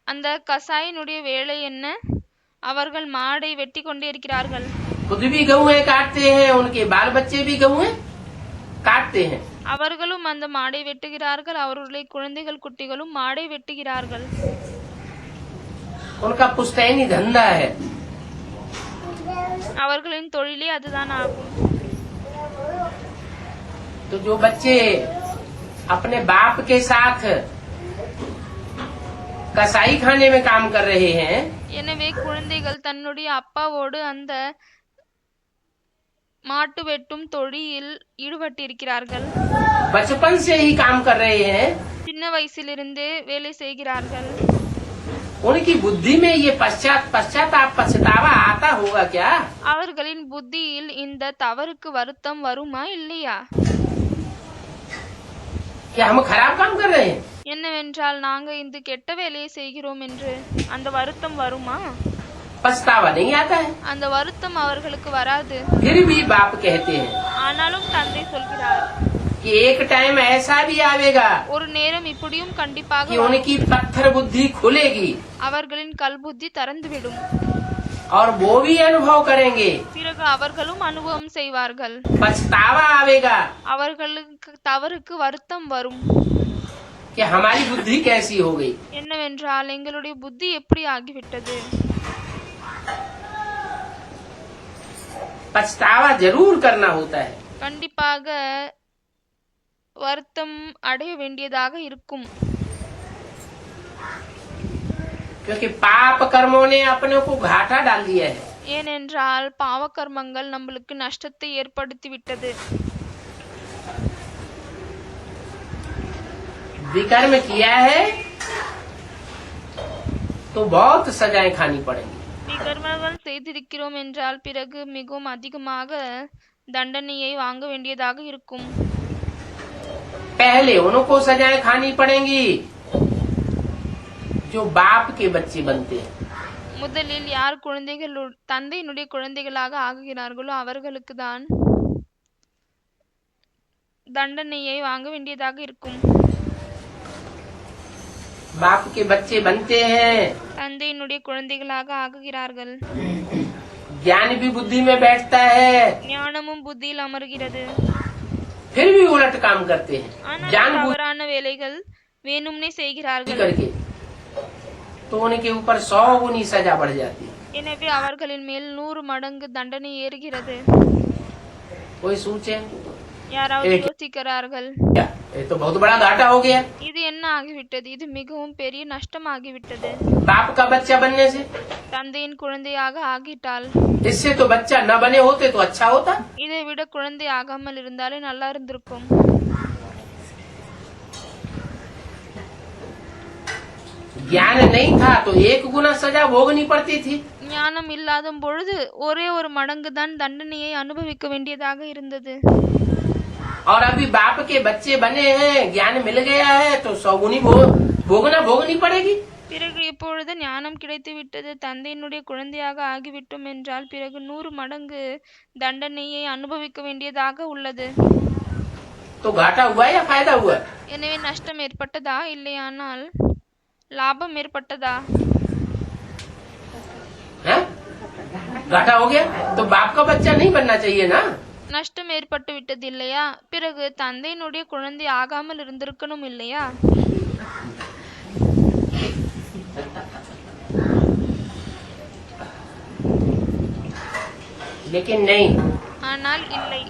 அந்த கசாயினுடைய வேலை என்ன? அவர்கள் மாடை வெட்டி கொண்டே இருக்கிறார்கள். खुद भी गौएं काटते हैं, उनके बाल बच्चे भी गौएं काटते हैं। அவர்களும் அந்த மாடை வெட்டுகிறார்கள், அவர்களுடைய குழந்தைகள் குட்டிகளும் மாடை வெட்டுகிறார்கள். उनका पुश्तैनी धंधा है। அவர்களின் தொழிலே அதுதான் ஆகும். तो जो बच्चे अपने बाप के साथ कसाई खाने में काम कर रहे हैं, எனவே குழந்தைகள் தன்னுடைய அப்பாவோடு அந்த மாட்டு வெட்டும் தொழிலில் ஈடுபட்டிருக்கிறார்கள். बचपन से ही काम कर रहे हैं, சின்ன வயசிலிருந்தே வேலை செய்கிறார்கள். उनकी बुद्धि में ये पश्चाताप पछतावा आता होगा क्या? அவர்களின் புத்தியில் இந்த தவறுக்கு வருத்தம் வருமா இல்லையா? क्या हम खराब काम कर रहे हैं? என்னவென்றால் நாங்க இந்த கெட்ட வேலையை செய்கிறோம் என்று அந்த வருத்தம் வருமா? पछतावा नहीं आता है। அந்த வருத்தம் அவர்களுக்கு வராது. फिर भी बाप कहते हैं ஆனாலும் தந்தை சொல்கிறார், कि एक टाइम ऐसा भी आवेगा ஒரு நேரம் இப்படியும் கண்டிப்பாக कि उनकी पत्थर बुद्धि खुलेगी அவர்களின் கல்புத்தி திறந்துவிடும். और वो भी अनुभव करेंगे। பிறகு அவர்களும் அனுபவம் செய்வார்கள். पछतावा आवेगा அவர்களுக்கு தவறுக்கு வருத்தம் வரும். कि हमारी बुद्धि कैसी हो गई। என்னவென்றால் எங்களுடைய புத்தி எப்படி ஆகிவிட்டது. पछतावा जरूर करना होता है। கண்டிப்பாக வருத்தம் அடைய வேண்டியதாக இருக்கும். क्योंकि पाप कर्मों ने अपने को घाटा डाल दिया है। ஏனென்றால் பாவ கர்மங்கள் நம்மளுக்கு நஷ்டத்தை ஏற்படுத்தி விட்டது. विकर्म किया है तो बहुत सजाएं खानी पड़ेंगी। விகர்மங்கள் செய்திருக்கிறோம் என்றால் பிறகு மிகவும் அதிகமாக தண்டனையை வாங்க வேண்டியதாக இருக்கும். पहले उनको सजाएं खानी पड़ेंगी जो बाप के बच्चे बनते हैं. முதலில் யார் தந்தையினுடைய குழந்தைகளாக ஆகுகிறார்களோ அவர்களுக்கு தான் தண்டனையை வாங்க வேண்டியதாக இருக்கும். बाप के बच्चे बनते हैं. தந்தையினுடைய குழந்தைகளாக ஆகுகிறார்கள். ज्ञान भी बुद्धि में बैठता है. ஞானமும் புத்தியில் அமர்கிறது. फिर भी उलट काम करते हैं. ஆனால் जानबूझ தவறான வேலைகள் வேணும்னே செய்கிறார்கள். करके तो उनके ऊपर 100 गुनी सजा बढ़ जाती है. எனவே அவர்களின் மேல் 100 மடங்கு தண்டனை ஏறுகிறது. कोई सोचे யாராவது யோசிக்கிறார்கள், क्या ये तो बहुत बड़ा घाटा हो गया இது என்ன ஆகிவிட்டது, இது மிகவும் பெரிய நஷ்டமாகிவிட்டது. बाप का बच्चा बनने से. தந்தையின் குழந்தையாக ஆகிட்டால் इससे तो बच्चा न बने होते तो अच्छा होता. இதை விட குழந்தை ஆகாமல் இருந்தாலே நல்லா இருந்திருக்கும். ज्ञान नहीं था तो 1 गुना सजा भोगनी पड़ती थी. ஞானம் இல்லாத பொழுது ஒரே ஒரு மடங்கு தான் தண்டனையை அனுபவிக்க வேண்டியதாக இருந்தது. और अभी बाप के बच्चे बने हैं, ज्ञान मिल गया है तो 100 गुनी भोगनी पड़ेगी. பிறகு இப்பொழுது ஞானம் கிடைத்து விட்டது, தந்தையினுடைய குழந்தையாக ஆகிவிட்டோம் என்றால் பிறகு 100 மடங்கு தண்டனையை அனுபவிக்க வேண்டியதாக உள்ளது. तो घाटा हुआ या फायदा हुआ? எனவே நஷ்டம் ஏற்பட்டதா, இல்லையானால் லாபம் ஏற்பட்டதா? है? घाटा हो गया तो बाप का बच्चा नहीं बनना चाहिए ना. நஷ்டம் ஏற்பட்டு விட்டது இல்லையா, பிறகு தந்தையினுடைய குழந்தை ஆகாமல் இருந்திருக்கணும் இல்லையா? लेकिन नहीं, ஆனால் இல்லை,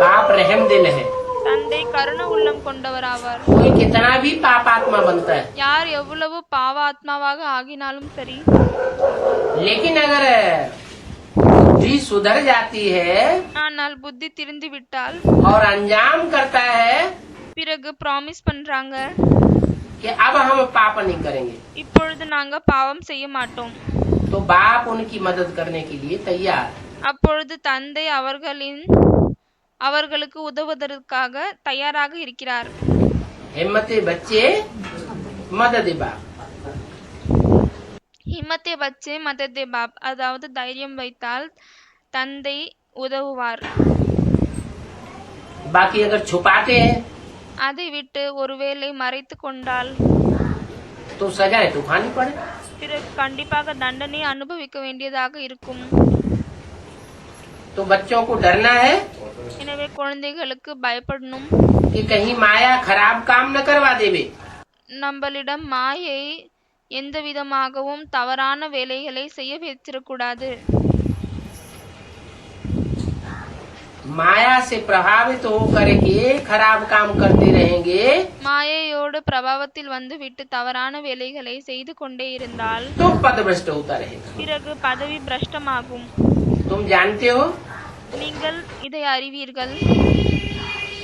बाप रहम दिल है. தந்தை கருண உள்ளம் கொண்டவராவார். कोई कितना भी पापात्मा बनता है, யார் எவ்வளவு பாவாத்மாவாக ஆகினாலும் சரி, लेकिन अगर बुद्धि सुधर जाती है ஆனால் புத்தி திரிந்து விட்டால் और अंजाम करता है பிறகு ப்ராமிஸ் பண்றாங்க, कि अब हम पाप नहीं करेंगे, இப்பொழுது நாங்க பாவம் செய்ய மாட்டோம். तो बाप उनकी मदद करने के लिए तैयार. அப்பொழுது தந்தை அவர்களுக்கு உதவுவதற்காக தயாராக இருக்கிறார். हिम्मते बच्चे मदद बाप. ஹிம்மத்தே பச்சே மதத்தே பாப், அதாவது தைரியம் வைத்தால் தந்தை உதவுவார். बाकी अगर छुपाते हैं அதை விட்டு ஒருவேளை மறைத்து கொண்டால் तो सजाएं तो खानी पड़े. பிறகு கண்டிப்பாக தண்டனை அனுபவிக்க வேண்டியதாக இருக்கும். तो बच्चों को डरना है எனவே குழந்தைகளுக்கு பயப்படணும். कि कहीं माया खराब काम न करवा देवे. நம்மளிடம் மாயை எந்த விதமாகவும் தவறான வேலைகளை செய்ய வைத்திடக்கூடாது. माया से प्रभावित होकर के खराब काम करते रहेंगे மாயையோடு பிரபாவத்தில் வந்து விட்டு தவறான வேலைகளை செய்து கொண்டே இருந்தால் तो पद भ्रष्ट होता रहेगा. பிறகு பதவி பிரஷ்டமாகும். तुम जानते हो நீங்கள் இதை அறிவீர்கள்,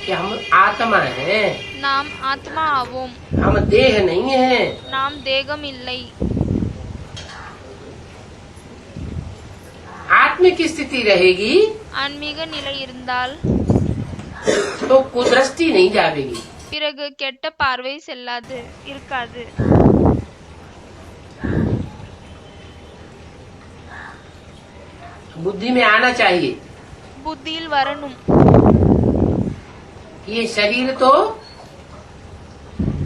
कि हम आत्मा हैं, நாம் ஆத்மா ஆவோம், हम देह नहीं हैं. நாம் தேகம் இல்லை. आत्मिक स्थिति रहेगी ஆன்மீக நிலை இருந்தால் तो कुदृष्टि नहीं जावेगी. பிறகு கெட்ட பார்வை செல்லாது இருக்காது. बुद्धि में आना चाहिए புத்தியில் வரணும், कि ये शरीर तो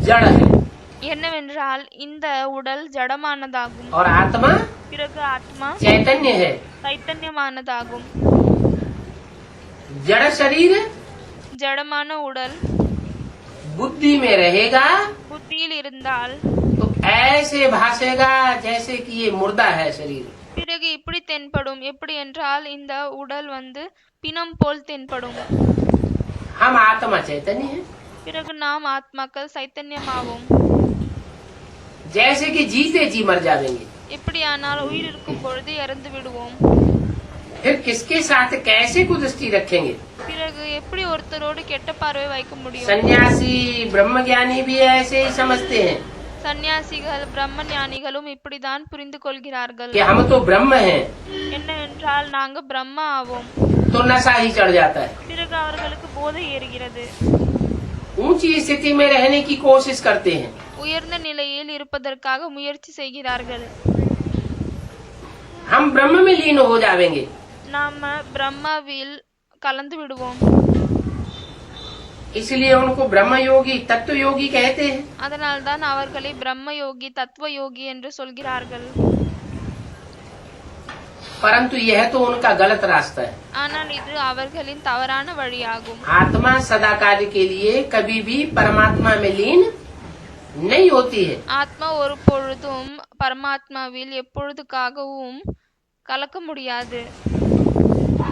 जड़ है என்னவென்றால் இந்த உடல் ஜடமானதாகும், और आत्मा பிறகு ஆத்மா चैतन्य है. சைத்தன்யமானதாகும். जड़ शरीर ஜடமான உடல் बुद्धि में रहेगा புத்தியில் இருந்தால் तो ऐसे भासेगा जैसे कि ये मुर्दा है शरीर. பிறகு இப்படி தென்படும், எப்படி என்றால் இந்த உடல் பிணம் போல் தென்படும். हम आत्मा चैतन्य है. பிறகு நாம் ஆத்மாக்கள் சைத்தன்யமாவோம். जैसे कि जीते जी मर जाएंगे. எப்படியானால் உயிர் இருக்கும் பொழுது இறந்து விடுவோம். फिर किसके साथ कैसे कुदृष्टि रखेंगे? பிறகு எப்படி ஒருத்தரோடு கெட்ட பார்வை வைக்க முடியும்? सन्यासी ब्रह्मज्ञानी भी ऐसे ही समझते हैं சந்நியாசிகள் பிரம்ம ஞானிகளும் இப்படிதான் புரிந்து கொள்கிறார்கள். कि हम तो ब्रह्म हैं. என்னவென்றால் ஆனால் நாங்க பிரம்மா ஆவோம். तो नशा ही चढ़ जाता है। பிறகு அவர்களுக்கு போதை ஏறுகிறது. ऊंची स्थिति में रहने की कोशिश करते हैं। உயர்ந்த நிலையில் இருப்பதற்காக முயற்சி செய்கிறார்கள். हम ब्रह्म में लीन हो जाएंगे। நாம பிரம்மாவில் கலந்து விடுவோம். इसलिए उनको ब्रह्म योगी तत्व योगी कहते हैं। அதனால்தான் அவர்களை பிரம்ம யோகி தத்துவ யோகி என்று சொல்கிறார்கள். परंतु यह तो उनका गलत रास्ता है। ஆனால் இது அவர்களின் தவறான வழியாகும். आत्मा सदा कार्य के लिए कभी भी परमात्मा में लीन नहीं होती है। ஆத்மா ஒரு பொழுதும் பரமாத்மாவில் எப்பொழுதுக்காகவும் கலக்க முடியாது.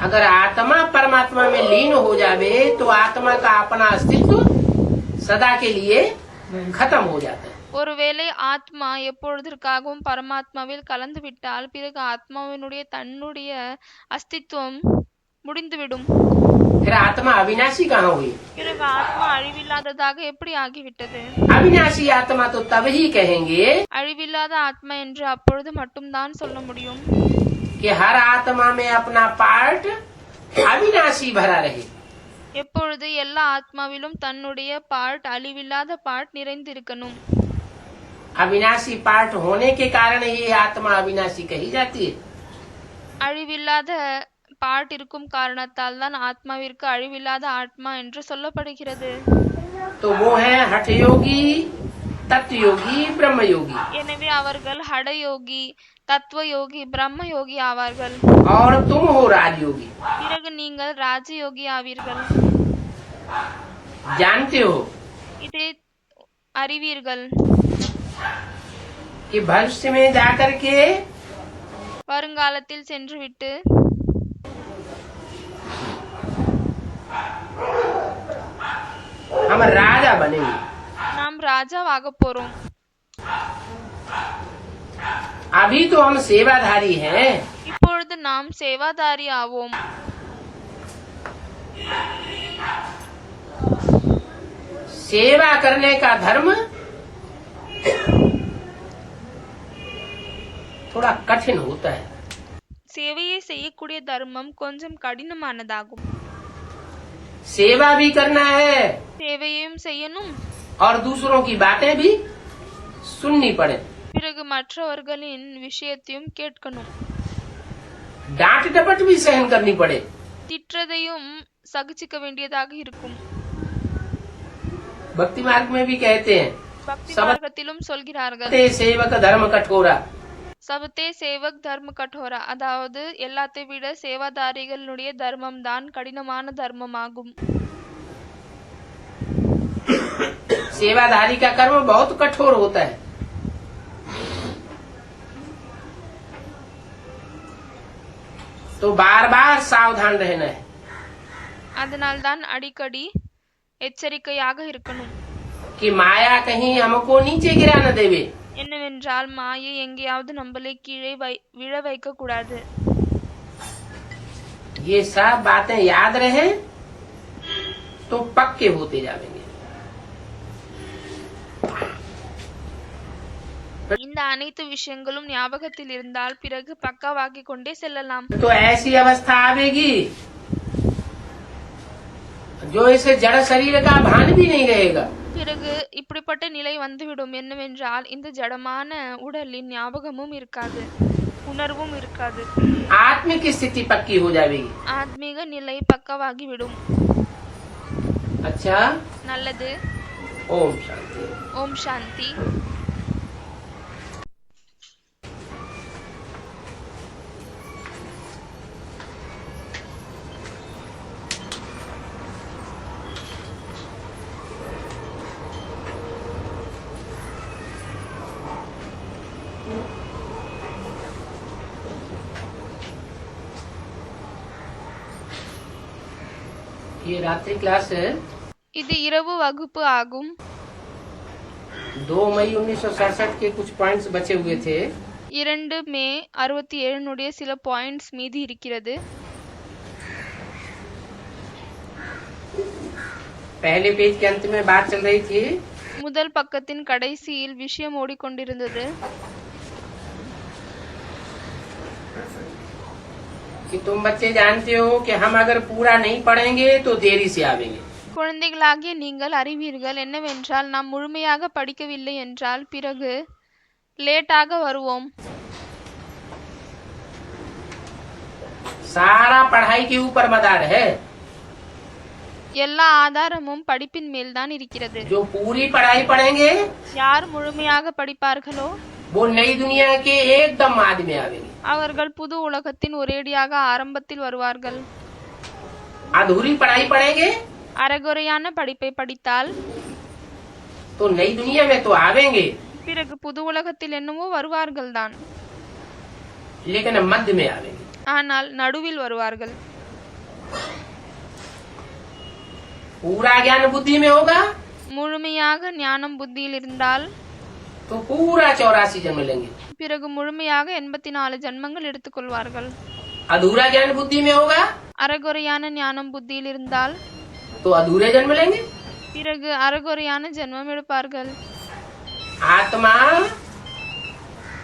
अगर आत्मा परमात्मा में लीन हो जावे तो आत्मा का अपना अस्तित्व सदा के लिए खत्म हो जाता है। ஒருவேளை ஆத்மா எப்பொழுதற்காகவும் பரமாத்மாவில் கலந்து விட்டால் பிறகு ஆத்மாவினுடைய தன்னுடைய அஸ்தித்வம் முடிந்துவிடும். फिर आत्मा अविनाशी कहाँ हुई? பிறகு ஆத்மா அழிவில்லாததாக எப்படி ஆகிவிட்டது? अविनाशी आत्मा तो तब ही कहेंगे அழிவில்லாத ஆத்மா என்று அப்பொழுது மட்டும்தான் சொல்ல முடியும் कि हर आत्मा में अपना पार्ट अविनाशी भरा रहे। எப்பொழுது எல்லா ஆத்மாவிலும் தன்னுடைய பார்ட் அழிவில்லாத பார்ட் நிறைந்திருக்கணும். अविनाशी पार्ट होने के कारण ही आत्मा अविनाशी कही जाती है। அழிவில்லாத பார்ட் இருக்கும் காரணத்தால் தான் ஆத்மாவிற்கு அழிவில்லாத ஆத்மா என்று சொல்லப்படுகிறது. तो वो है हठ योगी, तत्व योगी, ब्रह्म योगी। எனவே அவர்கள் ஹடயோகி தத்துவ யோகி பிரம்ம யோகி ஆவார்கள். और तुम हो राजयोगी। பிறகு நீங்கள் ராஜயோகி ஆவீர்கள். जानते हो இதை அறிவீர்கள். कि भविष्य में जाकर के வருங்காலத்தில் சென்றுவிட்டு हम राजा बनेंगे। நாம் ராஜாவாக போறோம். अभी तो हम सेवाधारी हैं। இப்பொழுது நாம் சேவாதாரி ஆவோம். सेवा करने का धर्म थोड़ा कठिन होता है। சேவையை செய்யக்கூடிய தர்மம் கொஞ்சம் கடினமானதாகும். सेवा भी करना है சேவையையும் செய்யணும், और दूसरों की बातें भी सुननी पड़े। பிறகு மற்றவர்களின் விஷயத்தையும் கேட்கணும், डांट डपट भी सहन करनी पड़े। திற்றதையும் சகிச்சிக்க வேண்டியதாக இருக்கும். भक्ति मार्ग में भी कहते हैं பக்தி சப- மார்க்கத்திலும் சொல்கிறார்கள் ते सेवक धर्म कठोरा। சபத்தே சேவக் தர்ம கட்டோரா, அதாவது எல்லாத்தை விட சேவாதாரிகளுடைய தர்மம் தான் கடினமான தர்மமாகும். सेवाधारी का कर्म बहुत कठोर होता है। तो बार बार सावधान रहना है அதனால்தான் அடிக்கடி எச்சரிக்கையாக இருக்கணும். कि माया कहीं हमको नीचे गिरा न देवे। என்னவென்றால் மாயை எங்கேயாவது நம்மளை கீழே விழ வைக்க கூடாது. ये सब बातें याद रहे तो पक्के होते जाएंगे। இந்த அனைத்து விஷயங்களும் ஞாபகத்தில் இருந்தால் பிறகு பக்காவாக்கிக் கொண்டே செல்லலாம். तो ऐसी अवस्था आवेगी जो इसे जड़ शरीर का भान भी नहीं रहेगा। பிறகு இப்படிப்பட்ட நிலை வந்துவிடும். என்னவென்றால் இந்த ஜடமான உடலின் ஞாபகமும் இருக்காது, உணர்வும் இருக்காது. आत्मिक स्थिति पक्की हो जाएगी। ஆத்மீக நிலை பக்கவாகிவிடும். अच्छा, நல்லது. ओम शांति। ஓம் சாந்தி. ये रात्रि क्लास है। இது இரவு வகுப்பு ஆகும். 2 मई 1967 के कुछ पॉइंट्स बचे हुए थे। 2 மே 67 சில பாயிண்ட்ஸ் மீதி இருக்கிறது. पहले पेज के अंत में बात चल रही थी முதல் பக்கத்தின் கடைசியில் விஷயம் ஓடிக்கொண்டிருந்தது. कि तुम बच्चे जानते हो कि हम अगर पूरा नहीं पढ़ेंगे तो देरी से आवेंगे। குழந்தைகளாகிய நீங்கள் அறிவீர்கள் என்னவென்றால் நாம் முழுமையாக படிக்கவில்லை என்றால் பிறகு லேட்டாக வருவோம். सारा पढ़ाई के ऊपर मदार है। எல்லா ஆதாரமும் படிப்பின் மேல்தான் இருக்கிறது. जो पूरी पढ़ाई पढ़ेंगे யார் முழுமையாக படிப்பார்களோ वो नई दुनिया के एकदम बाद में आवेंगे। அவர்கள் புது உலகத்தின் ஒரேடியாக ஆரம்பத்தில் வருவார்கள். अधूरी पढ़ाई पढ़ेंगे அரைகுறையான படிப்பை படித்தால் तो नई दुनिया में तो आवेंगे பிறகு புது உலகத்தில் என்னவோ வருவார்கள்தான், लेकिन मध्य में आवेंगे। ஆனால் நடுவில் வருவார்கள். पूरा ज्ञान बुद्धि में होगा முழுமையாக ஞானம் புத்தியில் இருந்தால் तो पूरा 84 जन्म लेंगे। பிறகு முழுமையாக 84 ஜன்மங்கள் எடுத்துக்கொள்வார்கள். अधूरा ज्ञान बुद्धि में होगा அரைகுறையான ஞானம் புத்தியில் இருந்தால் तो अधूरे जन्म लेंगे। பிறகு அரைகுறையான ஜென்மம் எடுப்பார்கள். आत्मा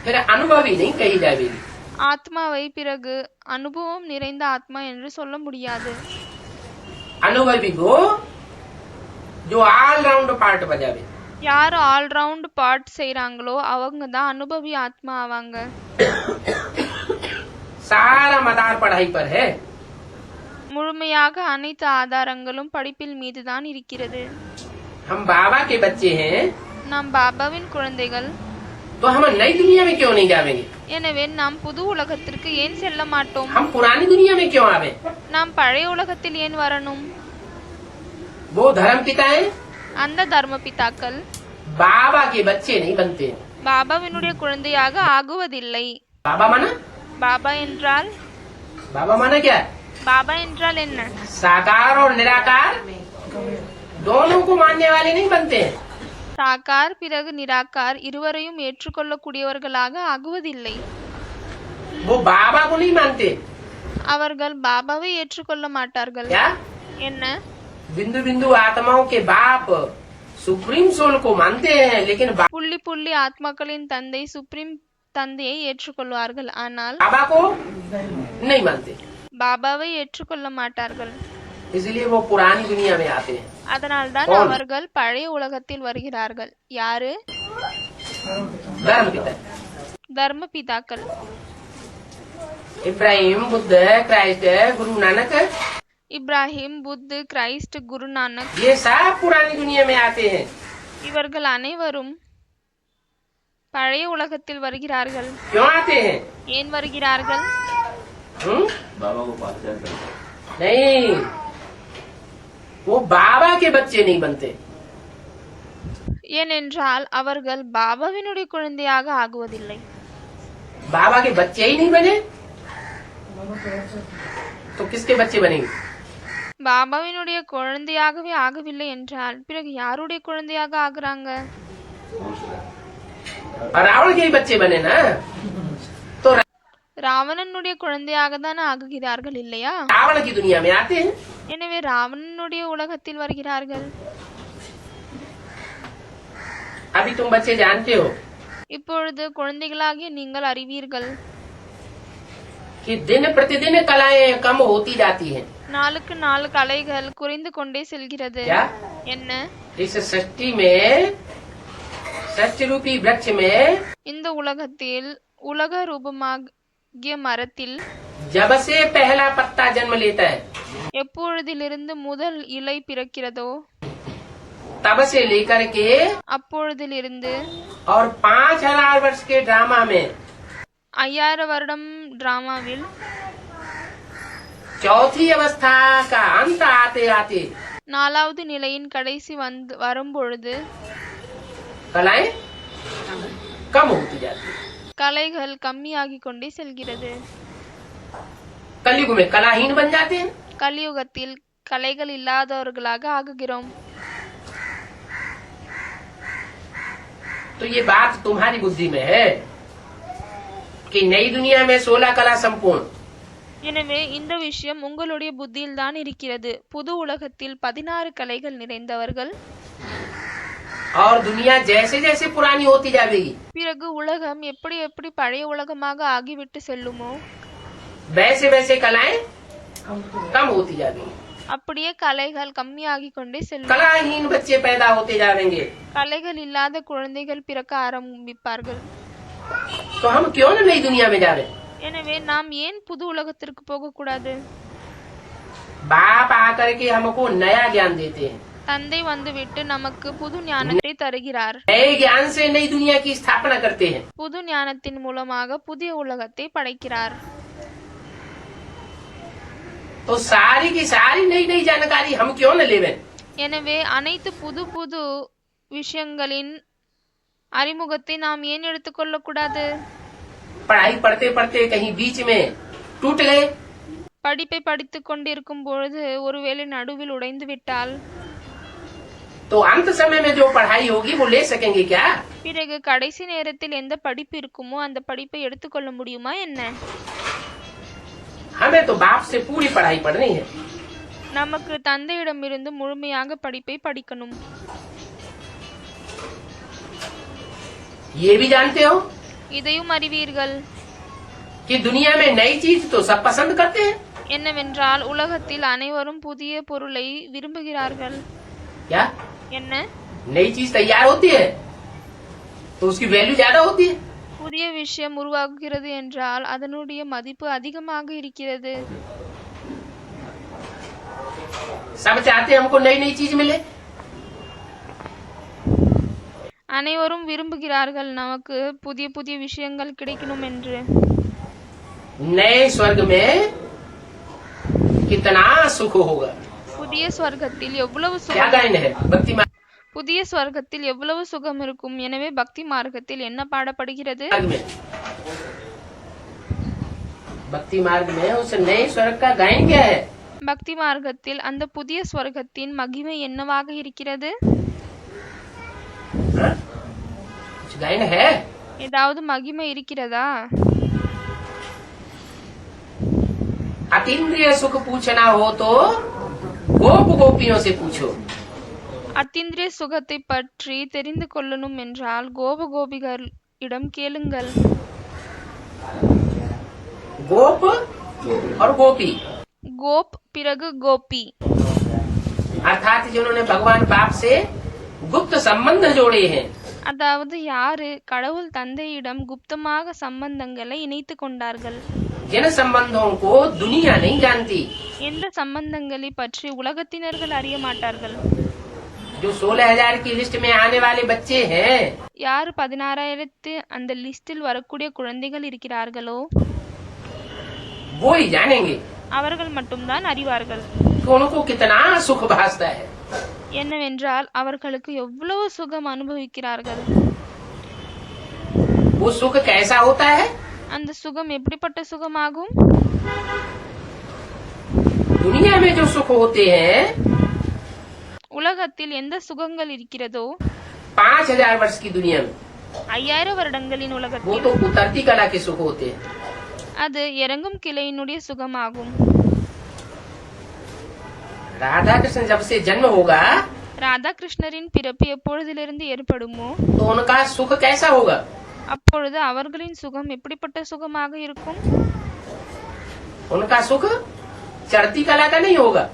फिर अनुभवी नहीं कही जाएगी। ஆத்மாவை பிறகு அனுபவம் நிறைந்த ஆத்மா என்று சொல்ல முடியாது. अनुभवी वो जो ऑलराउंड पार्ट बजावे। யார் ஆல்ரவுண்ட் பார்ட் செய்றாங்களோ அவங்க தான் அனுபவி ஆத்மா ஆவாங்க. सारा मदार पढ़ाई पर है। முழுமையாக அனைத்து ஆதாரங்களும் படிப்பில் மீதுதான் இருக்கிறது. हम बाबा के बच्चे हैं நாம் பாபாவின் குழந்தைகள். तो हम नई दुनिया में क्यों नहीं जावेंगे? எனவே நாம் புது உலகத்திற்கு ஏன் செல்ல மாட்டோம்? हम पुरानी दुनिया में क्यों आवे? நாம் பழைய உலகத்தில் ஏன் வரணும்? वो धर्म पिता है, அந்த தர்ம பிதாக்கள் बाबा के बच्चे नहीं बनते। பாபாவினுடைய குழந்தையாக ஆகுவதில்லை. बाबा माना பாபா என்றால் क्या? பாபா என்றால் என்ன? साकार और निराकार दोनों को मानने वाले नहीं बनते हैं। சாக்கார் பிறகு நிராகார் இருவரையும் ஏற்றுக்கொள்ளக்கூடியவர்களாக ஆகுவதில்லை. वो बाबा को नहीं मानते। அவர்கள் பாபாவை ஏற்றுக்கொள்ள மாட்டார்கள். क्या? என்ன? बिंदु बिंदु आत्माओं के बाप सुप्रीम सोल को मानते हैं, लेकिन புள்ளி புள்ளி ஆத்மாக்களின் தந்தை சுப்ரீம் தந்தையை ஏற்றுக்கொள்வார்கள், ஆனால் बाबा को नहीं मानते। பாபாவை ஏற்றுக்கொள்ள மாட்டார்கள். इसलिए वो पुरानी दुनिया में आते हैं। அதனால்தான் कौन? அவர்கள் பழைய உலகத்தில் வருகிறார்கள். யாரு? धर्म पिता தர்ம பிதாக்கள். इब्राहिम, बुद्ध, क्राइस्ट, गुरु नानक, இப்ராஹிம், புத்து, கிரைஸ்ட், குரு நானக் ये सब पुरानी दुनिया में आते हैं। இவர்கள் அனைவரும் பழைய உலகத்தில் வருகிறார்கள். क्यों आते हैं? ஏன் வருகிறார்கள்? बाबा को पास नहीं, वो बाबा के बच्चे नहीं बनते। ஏனென்றால் அவர்கள் பாபாவினுடைய குழந்தையாக ஆகுவதில்லை. बाबा के बच्चे ही नहीं बने तो किसके बच्चे बनेंगे? பாபாவினுடைய குழந்தையாகவே ஆகவில்லை என்றால் பிறகு யாருடைய குழந்தையாக ஆகுறாங்க? और रावण के ही बच्चे बने ना, तो ராவணனுடைய குழந்தையாக தானே ஆகுகிறார்கள் இல்லையா? रावण की दुनिया में आते हैं। எனவே ராவணனுடைய உலகத்தில் வருகிறார்கள். अभी तुम बच्चे जानते हो இப்பொழுது குழந்தைகளாகிய நீங்கள் அறிவீர்கள், कि दिन प्रतिदिन कलाएं कम होती जाती हैं। நாளுக்கு நாள் கலைகள் குறைந்து கொண்டே செல்கிறது. क्या? என்ன? इस सृष्टि में, सृष्टि रूपी वृक्ष में இந்த உலகத்தில் உலக ரூபமாகிய மரத்தில் जब से पहला पत्ता जन्म लेता है எப்பொழுதிலிருந்து முதல் இலை பிறக்கிறதோ तब से लेकर के அப்பொழுதிலிருந்து और 5000 वर्ष के ड्रामा में 5000 வருடம் டிராமாவில் चौथी अवस्था का अंत आते आते நாலாவது நிலையின் கடைசி வரும்பொழுது कलाएं कम होती जाती है। கலைகள் கம்மியாகிக் கொண்டே செல்கிறது. कलयुग में कलाहीन बन जाते हैं। கலியுகத்தில் கலைகள் இல்லாதவர்களாக ஆகுகிறோம். तो ये बात तुम्हारी बुद्धि में है कि नई दुनिया में 16 कला संपूर्ण, எனவே இந்த விஷயம் உங்களுடைய புத்தியில் தான் இருக்கிறது. புது உலகத்தில் 16 கலைகள் நிறைந்தவர்கள். और दुनिया जैसे जैसे पुरानी होती जाएगी பிறகு உலகம் எப்படி எப்படி பழைய உலகமாக ஆகிவிட்டு செல்லுமோ वैसे वैसे कलाएं कम होती जाएंगी। அப்படியே கலைகள் கம்மியாகிக் கொண்டே செல்லும். कलाहीन बच्चे पैदा होते जाएंगे। கலைகள் இல்லாத குழந்தைகள் பிறக்க ஆரம்பிப்பார்கள். तो हम क्यों न नई दुनिया में जा रहे हैं? எனவே நாம் ஏன் புது உலகத்திற்கு போகக்கூடாது? बाप आकर के हमको नया ज्ञान देते हैं। தந்தை வந்துவிட்டு நமக்கு புது ஞானத்தை தருகிறார். नए ज्ञान से नई दुनिया की स्थापना करते हैं। புது ஞானத்தின் மூலமாக புதிய உலகத்தை படைக்கிறார். तो सारी की सारी नई नई जानकारी हम क्यों न लेवें? எனவே அனைத்து புது புது விஷயங்களின் அறிமுகத்தை நாம் ஏன் எடுத்துக்கொள்ளக்கூடாது? पढ़ाई पढ़ते पढ़ते कहीं बीच में टूट गए படிப்பை படித்துக் கொண்டிருக்கும் பொழுது ஒருவேளை நடுவில் உடைந்து விட்டால் तो अंत समय में जो पढ़ाई होगी वो ले सकेंगे क्या? பிறகு கடைசி நேரத்தில் எந்த படிப்பு இருக்குமோ அந்த படிப்பை எடுத்துக்கொள்ள முடியுமா என்ன? हमें तो बाप से पूरी पढ़ाई पढ़नी है। நமக்கு தந்தையிடமிருந்து முழுமையாக படிப்பை படிக்கணும். ये भी जानते हो இதையும் அறிவீர்கள் कि दुनिया में नई चीज तो सब पसंद करते हैं। என்னவென்றால் உலகத்தில் அனைவரும் புதிய பொருளை விரும்புகிறார்கள். क्या என்ன? नई चीज तैयार होती है तो उसकी वैल्यू ज्यादा होती है। புதிய விஷயம் உருவாகுகிறது என்றால் அதனுடைய மதிப்பு அதிகமாக இருக்கிறது. सब चाहते हैं हमको नई नई चीज मिले। அனைவரும் விரும்புகிறார்கள் நமக்கு புதிய புதிய விஷயங்கள் கிடைக்கணும் என்று. नए स्वर्ग में कितना सुख होगा। புதிய ஸ்வர்க்கத்தில் எவ்வளவு क्या சுகம் गायन है भक्ति मार्ग புதிய ஸ்வர்க்கத்தில் எவ்வளவு சுகம் இருக்கும். எனவே பக்தி மார்க்கத்தில் என்ன பாடப்படுகிறது? में भक्ति मार्ग में उस नए स्वर्ग का गायन क्या है? பக்தி மார்க்கத்தில் அந்த புதிய ஸ்வர்க்கத்தின் மகிமை என்னவாக இருக்கிறது? हाँ? कुछ गायन है? ஏதாவது மகிமை இருக்கிறதா? अतीन्द्रिय सुख पूछना हो तो गोप गोपियों से पूछो। அத்தீந்திரிய சுகத்தை பற்றி தெரிந்து கொள்ளணும் என்றால் கோப கோபிகள் இடம் கேளுங்கள். गोप और गोपी கோப் பிறகு கோபி, अर्थात जिन्होंने भगवान बाप से गुप्त संबंध जोड़े हैं। அதாவது யாரு கடவுள் தந்தையிடம் குப்தமாக சம்பந்தங்களை இணைத்து கொண்டார்கள். जिन संबंधों को दुनिया नहीं जानती, எந்த சம்பந்தங்களை பற்றி உலகத்தினர்கள் அறிய மாட்டார்கள். जो 16,000 की लिस्ट में आने वाले बच्चे हैं, யார் 16,000 அந்த லிஸ்டில் வரக்கூடிய குழந்தைகள் இருக்கிறார்களோ वो ही जानेंगे அவர்கள் மட்டும்தான் அறிவார்கள். कि उनको कितना सुख भासता है। என்னவென்றால் அவர்களுக்கு எவ்வளவு சுகம் அனுபவிக்கிறார்கள். वो सुख कैसा होता है? அந்த சுகம் எப்படிப்பட்ட சுகமாகும்? दुनिया में जो सुख होते हैं உலகத்தில் எந்த சுகங்கள் இருக்கிறதோ 5,000 वर्ष की दुनिया में 5000 வருடங்களின் वो உலகத்தில் तो उतरती कला के सुख होते हैं। அது இறங்கும் கிளையினுடைய சுகமாகும். राधा कृष्ण जब से जन्म होगा ராதா கிருஷ்ணரின் பிறப்பு எப்பொழுதிலிருந்து ஏற்படுமோ तो उनका सुख कैसा होगा? அப்பொழுது அவர்களின் சுகம் எப்படிப்பட்ட சுகமாக இருக்கும்? उनका सुख चढ़ती कला का नहीं होगा।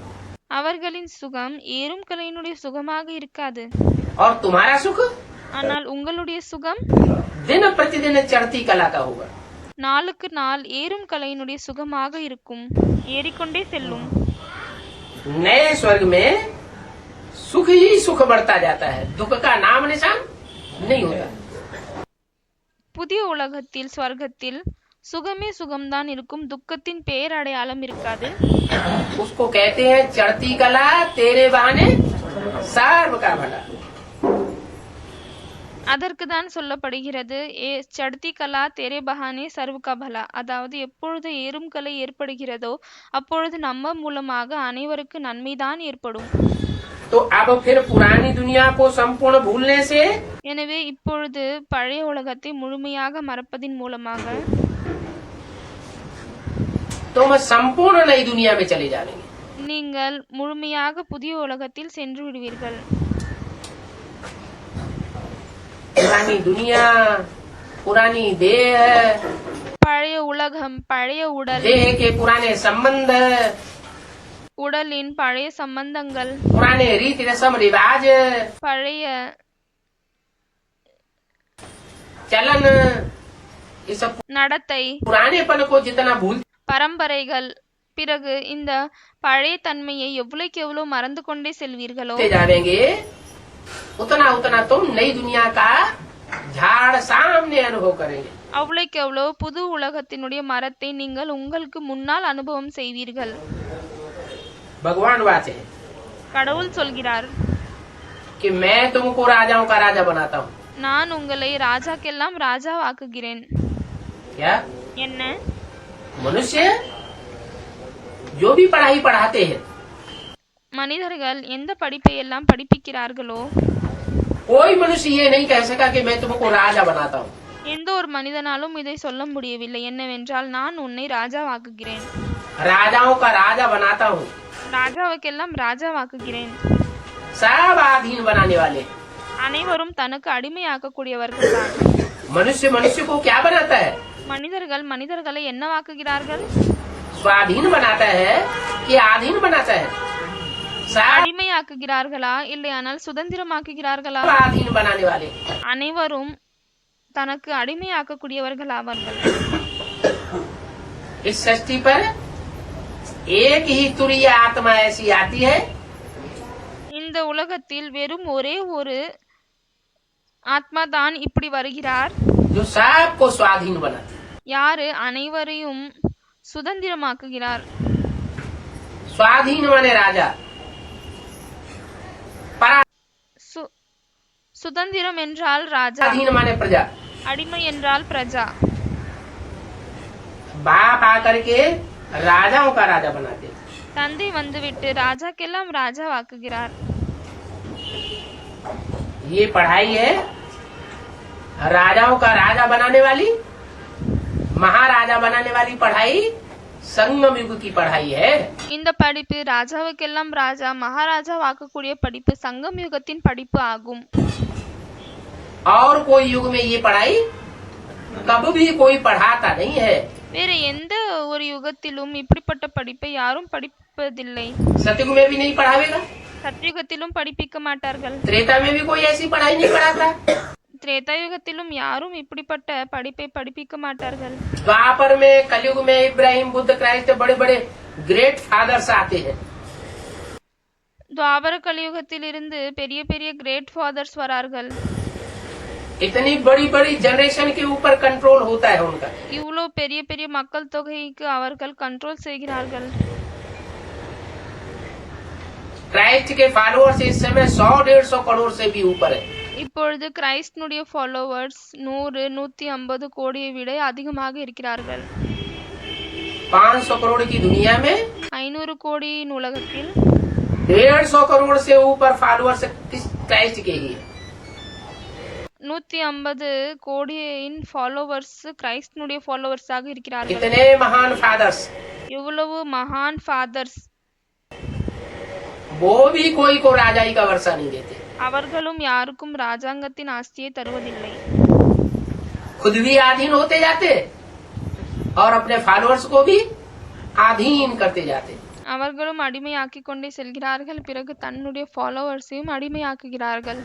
அவர்களின் சுகம் ஏறும் கலையினுடைய சுகமாக இருக்காது. और तुम्हारा सुख ஆனால் உங்களுடைய சுகம் दिन प्रतिदिन चढ़ती कला का होगा। நாளுக்கு நாள் ஏறும் கலையினுடைய சுகமாக இருக்கும். ஏறிக்கொண்டே செல்லும். नए स्वर्ग में सुख ही सुख बढ़ता जाता है, दुख का नाम निशान नहीं होता। புதிய உலகத்தில் ஸ்வர்க்கத்தில் சுகமே சுகம்தான் இருக்கும். துக்கத்தின் பெயர் அடையாளம் இருக்காது. उसको कहते हैं चढ़ती कला तेरे बहाने सर्व का भला। அதற்கு தான் சொல்லப்படுகிறது சடுதி கலா தேரே பஹானே சர்வகா பலா. அதாவது எப்பொழுது ஏறும் கலை ஏற்படுகிறதோ அப்பொழுது நம்ம மூலமாக அனைவருக்கு நன்மைதான் ஏற்படும். तो अब फिर पुरानी दुनिया को संपूर्ण भूलने से எனவே இப்பொழுது பழைய உலகத்தை முழுமையாக மறப்பதின் மூலமாக तुम संपूर्ण नई दुनिया में चले जाएंगे। நீங்கள் முழுமையாக புதிய உலகத்தில் சென்று விடுவீர்கள். पुरानी दुनिया पुरानी देह பழைய உலகம், பழைய உடல், देह के पुराने संबंध, உடலின் பழைய சம்பந்தங்கள், पुराने रीति रस्म रिवाज, பழைய चलन, ये सब நடத்தை, पुरानेपन को जितना भूल பரம்பரைகள். பிறகு இந்த பழைய தன்மையை எவ்வளவுக்கு எவ்வளவு மறந்து கொண்டே செல்வீர்களோ जाएंगे उतना उतना तुम नई दुनिया का झाड़ सामने अनुभव करेंगे। அவ்வளவுக்கு எவ்வளவு புது உலகத்தினுடைய மரத்தை நீங்கள் உங்களுக்கு முன்னால் அனுபவம் செய்வீர்கள். भगवान बात है கடவுள் சொல்கிறார், कि मैं तुमको राजाओं का राजा बनाता हूँ। நான் உங்களை ராஜாக்கெல்லாம் ராஜாவாக்குகிறேன். क्या என்ன? मनुष्य जो भी पढ़ाई पढ़ाते हैं, மனிதர்கள் எந்த படிப்பை எல்லாம் படிப்பிக்கிறார்களோ कोई मनुष्य ये नहीं कह सका कि मैं तुमको राजा बनाता हूँ। எந்த ஒரு மனிதனாலும் இதை சொல்ல முடியவில்லை. என்னவென்றால், நான் உன்னை ராஜாவாக்குகிறேன், राजाओं का राजा बनाता हूँ। ராஜாவுக்கெல்லாம் ராஜாவாக்குகிறேன். सब आधीन बनाने वाले। அனைவரும் தனக்கு அடிமையாக்கக்கூடியவர்கள் தான். मनुष्य मनुष्य को क्या बनाता है? மனிதர்கள் மனிதர்களை என்னவாக்குகிறார்கள்? स्वाधीन बनाता है कि आधीन बनाता है? सब அடிமையாக்குகிறார்களா இல்லையானால் சுதந்திரமாக்குகிறார்களா? आधीन बनाने वाले। அனைவரும் தனக்கு அடிமையாக்கக்கூடியவர்கள் ஆவார்கள். इस सृष्टि पर एक ही तुरीय आत्मा ऐसी आती है இந்த உலகத்தில் வெறும் ஒரே ஒரு ஆத்மா தான் இப்படி வருகிறார். जो सबको स्वाधीन बनाती है। யாரு அனைவரையும் சுதந்திரமாக்குகிறார். स्वाधीन माने राजा, சுதந்திரம் என்றால் ராஜா, पराधीन माने प्रजा। அடிமை என்றால் பிரஜா. बाप आकर के राजाओं का राजा बनाते हैं। தந்தை வந்துவிட்டு ராஜாக்கெல்லாம் ராஜாவாக்குகிறார். ये पढ़ाई है राजाओं का राजा बनाने वाली, महाराजा बनाने वाली पढ़ाई संगम युग की पढ़ाई है। இந்த படிப்பு ராஜாவுக்கெல்லாம் ராஜா, மகாராஜா வாக்கக்கூடிய படிப்பு சங்கம் யுகத்தின் படிப்பு ஆகும். और कोई युग में ये पढ़ाई कभी भी कोई पढ़ाता नहीं है। வேற எந்த ஒரு யுகத்திலும் இப்படிப்பட்ட படிப்பை யாரும் படிப்பதில்லை. सतयुग में भी नहीं पढ़ावेगा, சத்யுகத்திலும் படிப்பிக்க மாட்டார்கள், त्रेता में भी कोई ऐसी पढ़ाई नहीं पढ़ाता, திரேதாயுகத்திலும் யாரும் இப்படிப்பட்ட படிப்பை படிப்பிக்க மாட்டார்கள். द्वापर में कलयुग में इब्राहिम बुद्ध क्राइस्ट बड़े बड़े ग्रेट फादर्स आते हैं। துவாபர கலியுகத்தில் இருந்து பெரிய பெரிய கிரேட் ஃபாதர்ஸ் வரார்கள். इतनी बड़ी बड़ी जनरेशन के ऊपर कंट्रोल होता है उनका। இவ்வளோ பெரிய பெரிய மக்கள் தொகைக்கு அவர்கள் கண்ட்ரோல் செய்கிறார்கள். क्राइस्ट के फॉलोअर्स इस समय 100-150 करोड़ से भी ऊपर है। இப்பொழுது கிரைஸ்டனுடைய ஃபாலோவர்ஸ் 100-150 கோடியை விட அதிகமாக இருக்கிறார்கள். 500 करोड़ की दुनिया में 500 கோடியின் உலகத்தில் 150 करोड़ से ऊपर फॉलोअर्स क्राइस्ट के ही है। 150 கோடியின் ஃபாலோவர்ஸ் கிரைஸ்டனுடைய ஃபாலோவர்ஸாக இருக்கிறார்கள். इतने महान फादर्स, எவ்வளவு மகான் ஃபாதர்ஸ், वो भी कोई को राजाई का वर्षा नहीं देते। அவர்களும் யாருக்கும் ராஜாங்கத்தின் ஆஸ்தியை தருவதில்லை. खुद भी आधीन होते जाते और अपने फॉलोअर्स को भी आधीन करते जाते। அவர்களும் அடிமையாக்கிக் கொண்டே செல்கிறார்கள். பிறகு தன்னுடைய ஃபாலோவர்ஸையும் அடிமையாக்குகிறார்கள்.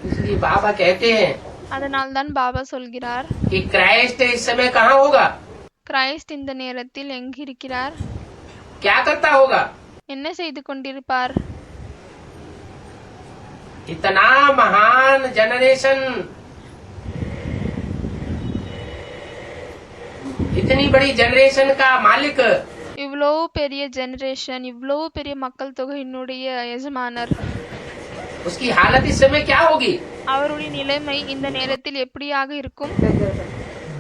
इसलिए बाबा कहते हैं அதனால்தான் பாபா சொல்கிறார், कि क्राइस्ट इस समय कहाँ होगा, கிரைஸ்ட் இந்த நேரத்தில் எங்கிருக்கிறார், क्या करता होगा। என்ன செய்து கொண்டிருப்பார்? इतना महान जनरेशन, इतनी बड़ी जनरेशन का मालिक, இவ்வளவு பெரிய ஜெனரேஷன், இவ்வளவு பெரிய மக்கள் தொகையினுடைய எஜமானர், उसकी हालत इस समय क्या होगी। அவருடைய நிலைமை இந்த நேரத்தில் எப்படியாக இருக்கும்?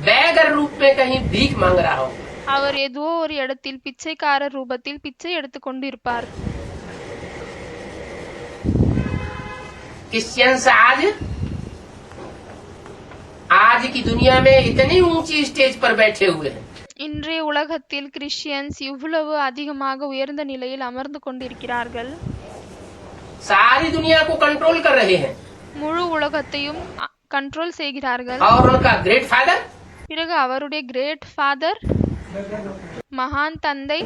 बैगर रूप में कहीं भीख मांग रहा हो। அவர் ஏதோ ஒரு இடத்தில் பிச்சைக்காரர் ரூபத்தில் பிச்சை எடுத்துக் கொண்டிருப்பார். क्रिश्चियंस आज की दुनिया में इतनी ऊंची स्टेज पर बैठे हुए हैं। இன்றைய உலகத்தில் கிறிஸ்டியன்ஸ் இவ்வளவு அதிகமாக உயர்ந்த நிலையில் அமர்ந்து கொண்டிருக்கிறார்கள். सारी दुनिया को कंट्रोल कर रहे हैं। முழு உலகத்தையும் கண்ட்ரோல் செய்கிறார்கள். और उनका ग्रेट फादर பிறகு அவருடைய கிரேட் ஃபாதர், மகான் தந்தை,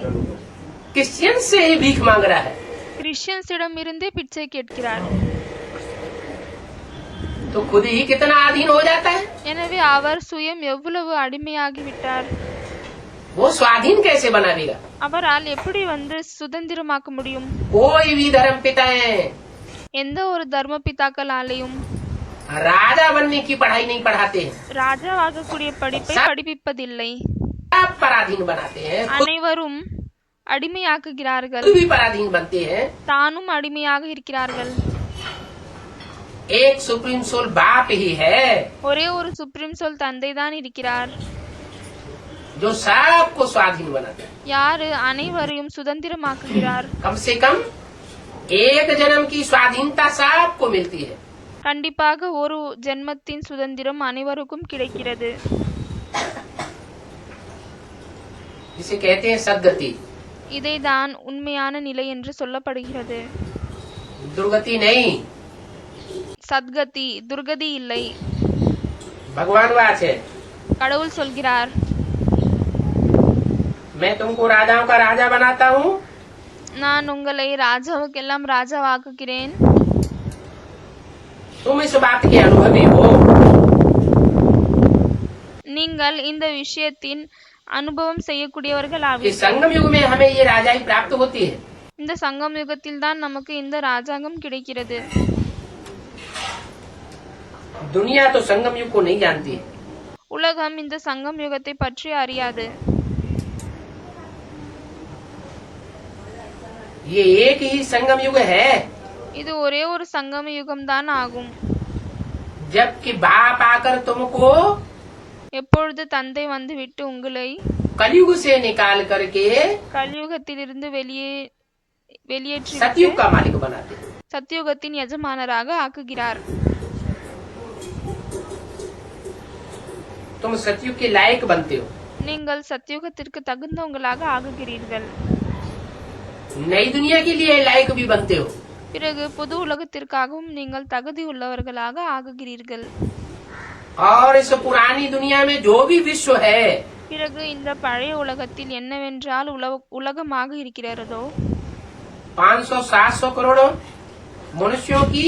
क्रिश्चियन से ही भीख मांग रहा है। கிறிஸ்டியன்ஸிடமிருந்தே பிச்சை கேட்கிறார். तो खुद ही कितना अधीन हो जाता है। எனவே அவர் சுயம் எவ்வளவு அடிமையாகிவிட்டார். वो स्वाधीन कैसे बनाएगा। அவரால் எப்படி சுதந்திரமாக்க முடியும்? कोई भी धर्म पिताएं எந்த ஒரு தர்ம பிதாக்களாலையும் राजा बनने की पढ़ाई नहीं पढ़ाते हैं, ராஜாவாகக்கூடிய படிப்பை படிப்பிப்பதில்லை. सब पराधीन बनाते हैं, खुद அனைவரும் அடிமையாக்குகிறார்கள், भी पराधीन बनते हैं। தானும் அடிமையாக இருக்கிறார்கள். एक सुप्रीम सोल बाप ही है ஒரே ஒரு சுப்ரீம் சோல் தந்தை தான் இருக்கிறார், जो सबको स्वाधीन बनाता है। யாரு அனைவரையும் சுதந்திரமாக்குகிறார். कम से कम एक जन्म की स्वाधीनता सबको मिलती है। கண்டிப்பாக ஒரு ஜென்மத்தின் சுதந்திரம் அனைவருக்கும் கிடைக்கிறது. जिसे कहते हैं सद्गति। இதைதான் உண்மையான நிலை என்று சொல்லப்படுகிறது. दुर्गति नहीं, சத்கதி, துர்கதி இல்லை. भगवान वाच है। கடவுள் சொல்கிறார், मैं तुमको राजाओं का राजा बनाता हूँ, நான் உங்களை ராஜாவுக்கெல்லாம் ராஜாவாக்குகிறேன். तुम इस बात के अनुभवी हो। நீங்கள் இந்த விஷயத்தின் அனுபவம் செய்யக்கூடியவர்கள் कि ஆவீர்கள். संगम युग में हमें ये राजाई प्राप्त होती है। இந்த சங்கம் யுகத்தில் தான் நமக்கு இந்த ராஜாங்கம் கிடைக்கிறது. दुनिया तो संगम युग को नहीं जानती है। உலகம் இந்த சங்கம் யுகத்தை பற்றி அறியாது. ये एक ही संगम युग है, இது ஒரே ஒரு சங்கம யுகம் தான் ஆகும். जबकि बाप आकर तुमको எப்பொழுது தந்தை வந்துவிட்டு உங்களை कलयुग से निकाल करके கலியுகத்திலிருந்து வெளியேற்றி सतयुग का मालिक बनाते हैं। சத்தியுகத்தின் எஜமானராக ஆக்குகிறார். तुम सतयुग के लायक बनते हो। நீங்கள் சத்தியுகத்திற்கு தகுந்தவங்களாக ஆகுகிறீர்கள். नई दुनिया के लिए लायक भी बनते हो। பிறகு புது உலகத்திற்காகவும் நீங்கள் தகுதி உள்ளவர்களாக ஆகுகிறீர்கள். और इस पुरानी दुनिया में जो भी विश्व है, பிறகு இந்த பழைய உலகத்தில் என்னவென்றால் உலகமாக இருக்கிறதோ 500-700 करोड़ मनुष्यों की,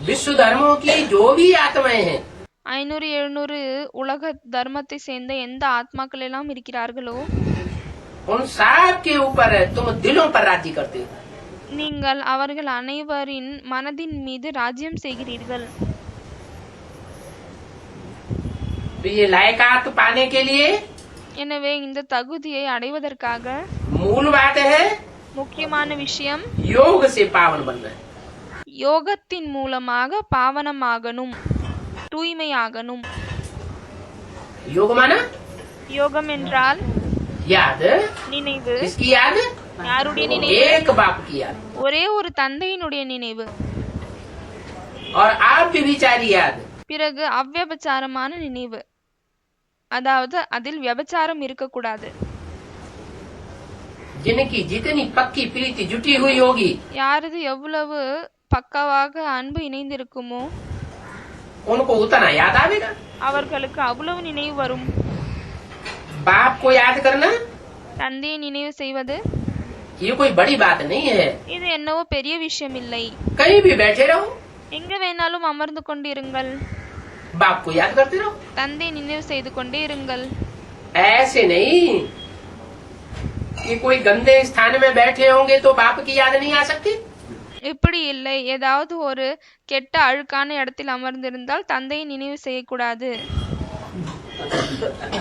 विश्व धर्मों की जो भी आत्माएं हैं, 500-700 உலக தர்மத்தை சேர்ந்த எந்த ஆத்மாக்கள் எல்லாம் இருக்கிறார்களோ उन सब के ऊपर तुम दिलों पर राज्य करते हो। நீங்கள் அவர்கள் அனைவரின் மனதின் மீது ராஜ்யம் செய்கிறீர்கள். तो ये लायकात पाने के लिए எனவே இந்த தகுதியை அடைவதற்காக मूल बात है முக்கியமான விஷயம் योग से पावन बनना है। யோகத்தின் மூலமாக பாவனமாகணும், தூய்மையாகணும். योग माना யோகம் என்றால் याद, நினைவு. किसकी याद? யாருடைய நினைவு? एक बाप की याद। ஒரே ஒரு தந்தையினுடைய நினைவு. और आप व्यभिचारी याद। பிறகு அவ்வியபச்சாரமான நினைவு, அதாவது அதில் விபச்சாரம் இருக்கக்கூடாது. जिनकी जितनी पक्की प्रीति जुटी हुई होगी, யாரது எவ்வளவு பக்கவாக அன்பு இணைந்திருக்குமோ उनको उतना याद आवेगा। அவர்களுக்கு அவ்வளவு நினைவு வரும். बाप को याद करना தந்தையை நினைவு செய்வது ये कोई बड़ी बात नहीं है। இது என்னவோ பெரிய விஷயம் இல்லை. कहीं भी बैठे रहो, எங்க வேணாலும் அமர்ந்து கொண்டு இருங்கள், बाप को याद करते रहो। தந்தை நினைவு செய்து கொண்டே இருங்கள். ऐसे नहीं कि कोई गंदे स्थान में बैठे होंगे तो बाप की याद नहीं आ सकती। இப்படி இல்லை, ஏதாவது ஒரு கெட்ட அழுக்கான இடத்தில் அமர்ந்திருந்தால் தந்தையை நினைவு செய்யக்கூடாது.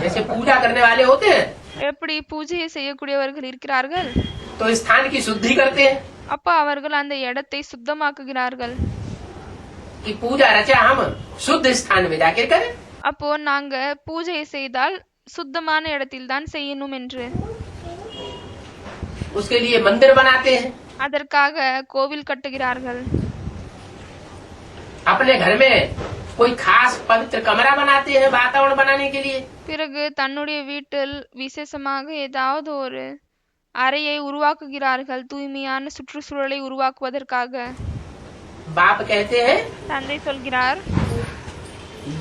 जैसे पूजा करने वाले होते हैं எப்படி பூஜையை செய்யக்கூடியவர்கள் இருக்கிறார்கள், तो स्थान की शुद्धि करते हैं அப்ப அவர்கள் அந்த இடத்தை சுத்தமாக்குகிறார்கள். कि पूजा रचा हम शुद्ध स्थान में जाकर करें। அப்போ நாங்க பூஜையை செய்தால் சுத்தமான இடத்தில் தான் செய்யணும் என்று. उसके लिए मंदिर बनाते हैं, அதற்காக கோவில் கட்டுகிறார்கள். अपने घर में कोई खास पवित्र कमरा बनाते हैं वातावरण बनाने के लिए। பிறகு தன்னுடைய வீட்டில் விசேஷமாக ஏதாவது ஒரு அறையை உருவாக்குகிறார்கள், தூய்மையான சுற்றுச்சூழலை உருவாக்குவதற்காக. बाप कहते हैं தந்தை சொல்கிறார்,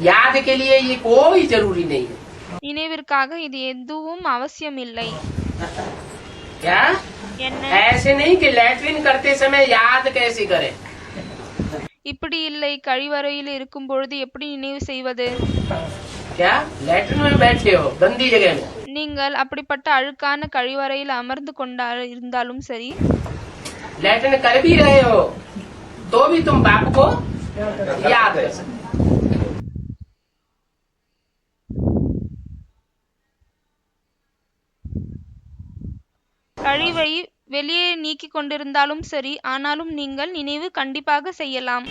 याद के लिए ये कोई जरूरी नहीं है। நினைவிற்காக இது எதுவும் அவசியமில்லை. क्या என்ன? ऐसे नहीं कि लैट्रिन करते समय याद कैसे करें. இப்படி இல்லை, கழிவறையில் இருக்கும் பொழுது எப்படி நினைவு செய்வது? क्या लैट्रिन में बैठे हो गंदी जगह में, நீங்கள் அப்படிப்பட்ட அழுக்கான கழிவறையில் அமர்ந்து இருந்தாலும் சரி, लैट्रिन कर भी रहे हो तो भी तुम बाप को याद कर सकते. கழிவை வெளியே நீக்கி கொண்டிருந்தாலும் சரி, ஆனாலும் நீங்கள் நினைவு கண்டிப்பாக செய்யலாம்.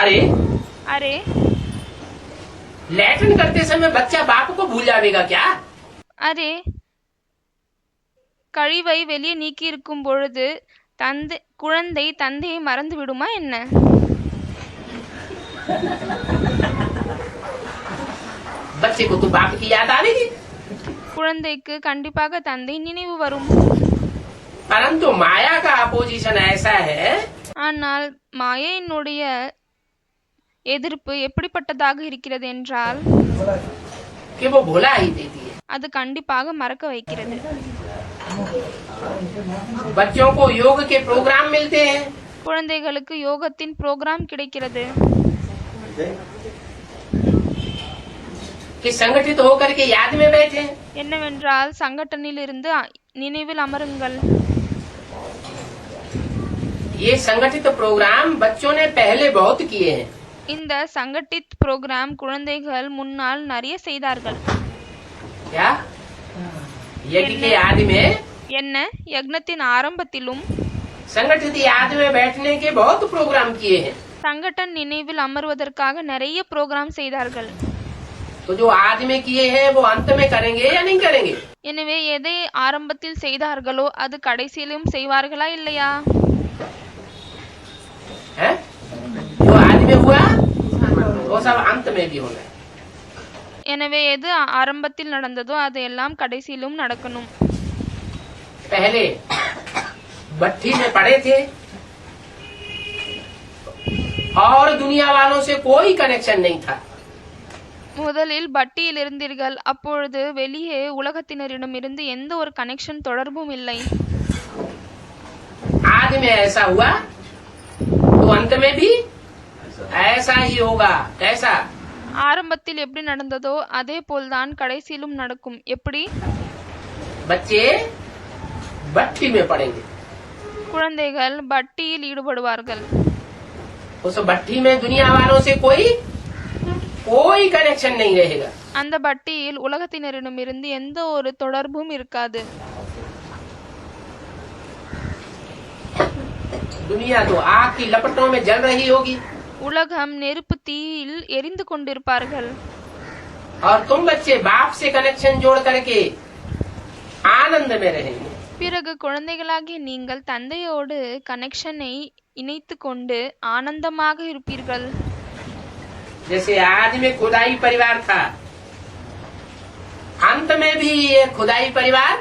अरे அரே, लैट्रिन करते समय बच्चा बाप को भूल जाएगा क्या. அரே, கழிவை வெளியே நீக்கி இருக்கும் பொழுது குழந்தை தந்தையை மறந்து விடுமா என்ன? बच्चे को तो बाप की याद आवेगी, குழந்தைக்கு கண்டிப்பாக தந்தை நினைவு வரும். परंतु माया का अपोजिशन ऐसा है ஆனால் மாயையினுடைய எதிர்ப்பு எப்படிப்பட்டதாக இருக்கிறது என்றால், कि वो भुला ही देती है. அது கண்டிப்பாக மறக்க வைக்கிறது. बच्चों को योग के प्रोग्राम मिलते हैं, குழந்தைகளுக்கு யோகத்தின் புரோகிராம் கிடைக்கிறது. कि संगठित होकर के याद में बैठे. என்னவென்றால் சங்கட்டனில் இருந்து நினைவில் அமருங்கள். ये संगठित प्रोग्राम बच्चों ने पहले बहुत किए हैं. இந்த சங்கட்டித் புரோகிராம் குழந்தைகள் முன்னால் நிறைய செய்தார்கள். क्या यज्ञ के आदि में என்ன? யக்னத்தின் ஆரம்பத்திலும் संगठित याद में बैठने के बहुत प्रोग्राम किए हैं. சங்கட்டன் நினைவில் அமர்வதற்காக நிறைய புரோகிராம் செய்தார்கள். तो जो आज में किए हैं वो अंत में करेंगे या नहीं करेंगे. எனவே எதை ஆரம்பத்தில் செய்தார்களோ அது கடைசியிலும் செய்வார்களா இல்லையா? है? जो आज में हुआ वो सब अंत में भी होना है. எனவே எது ஆரம்பத்தில் நடந்ததோ அது எல்லாம் கடைசியிலும் நடக்கணும். पहले भट्टी में पड़े थे और दुनिया वालों से कोई कनेक्शन नहीं था. முதலில் பட்டியில் இருந்தீர்கள். அப்பொழுது வெளியே உலகத்தினரிடமிருந்து எந்த ஒரு கனெக்ஷன் தொடர்பும் இல்லை. आज में ऐसा हुआ तो अंत में भी ऐसा ही होगा. कैसा? ஆரம்பத்தில் எப்படி நடந்ததோ அதே போல்தான் கடைசியிலும் நடக்கும். எப்படி? बच्चे भट्टी में पड़ेंगे. குழந்தைகள் பட்டியில் ஈடுபடுவார்கள். उस भट्टी में दुनिया वालों से कोई कनेक्शन नहीं रहेगा. அந்த பட்டியில் உலகத்தினரிடமிருந்து எந்த ஒரு தொடர்பும் இருக்காது. दुनिया तो आग की लपटों में जल रही होगी உலகம் நெருப்பு தீயில் எரிந்து கொண்டிருப்பார்கள். और तुम बच्चे बाप से कनेक्शन जोड़ करके आनंद में रहेंगे. பிறகு குழந்தைகளாகிய நீங்கள் தந்தையோடு கனெக்ஷனை இணைத்து கொண்டு ஆனந்தமாக இருப்பீர்கள். जैसे आज में खुदाई परिवार था, अंत में भी ये खुदाई परिवार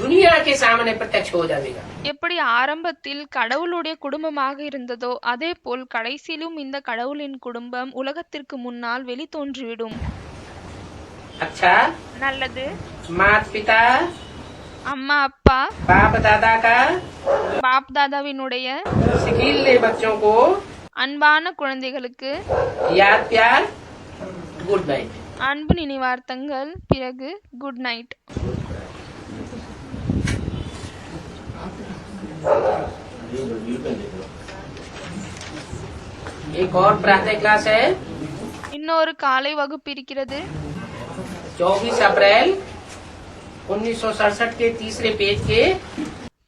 दुनिया के सामने प्रत्यक्ष हो जाएगा. எப்படி ஆரம்பத்தில் கடவுளுடைய குடும்பமாக இருந்ததோ அதே போல் கடைசியிலும் இந்த கடவுளின் குடும்பம் உலகத்திற்கு முன்னால் வெளி தோன்றிவிடும். अच्छा, நல்லது. माता पिता, அம்மா அப்பா, बाप दादा का பாப் தாதாவினுடைய सिखिले बच्चों को அன்பான குழந்தைகளுக்கு याद प्यार गुड नाइट. அன்பு நினைவார்த்தங்கள். பிறகு குட் நைட். एक और प्रातः क्लास है இன்னொரு காலை வகுப்பு இருக்கிறது. 24 अप्रैल 1967 के तीसरे पेज के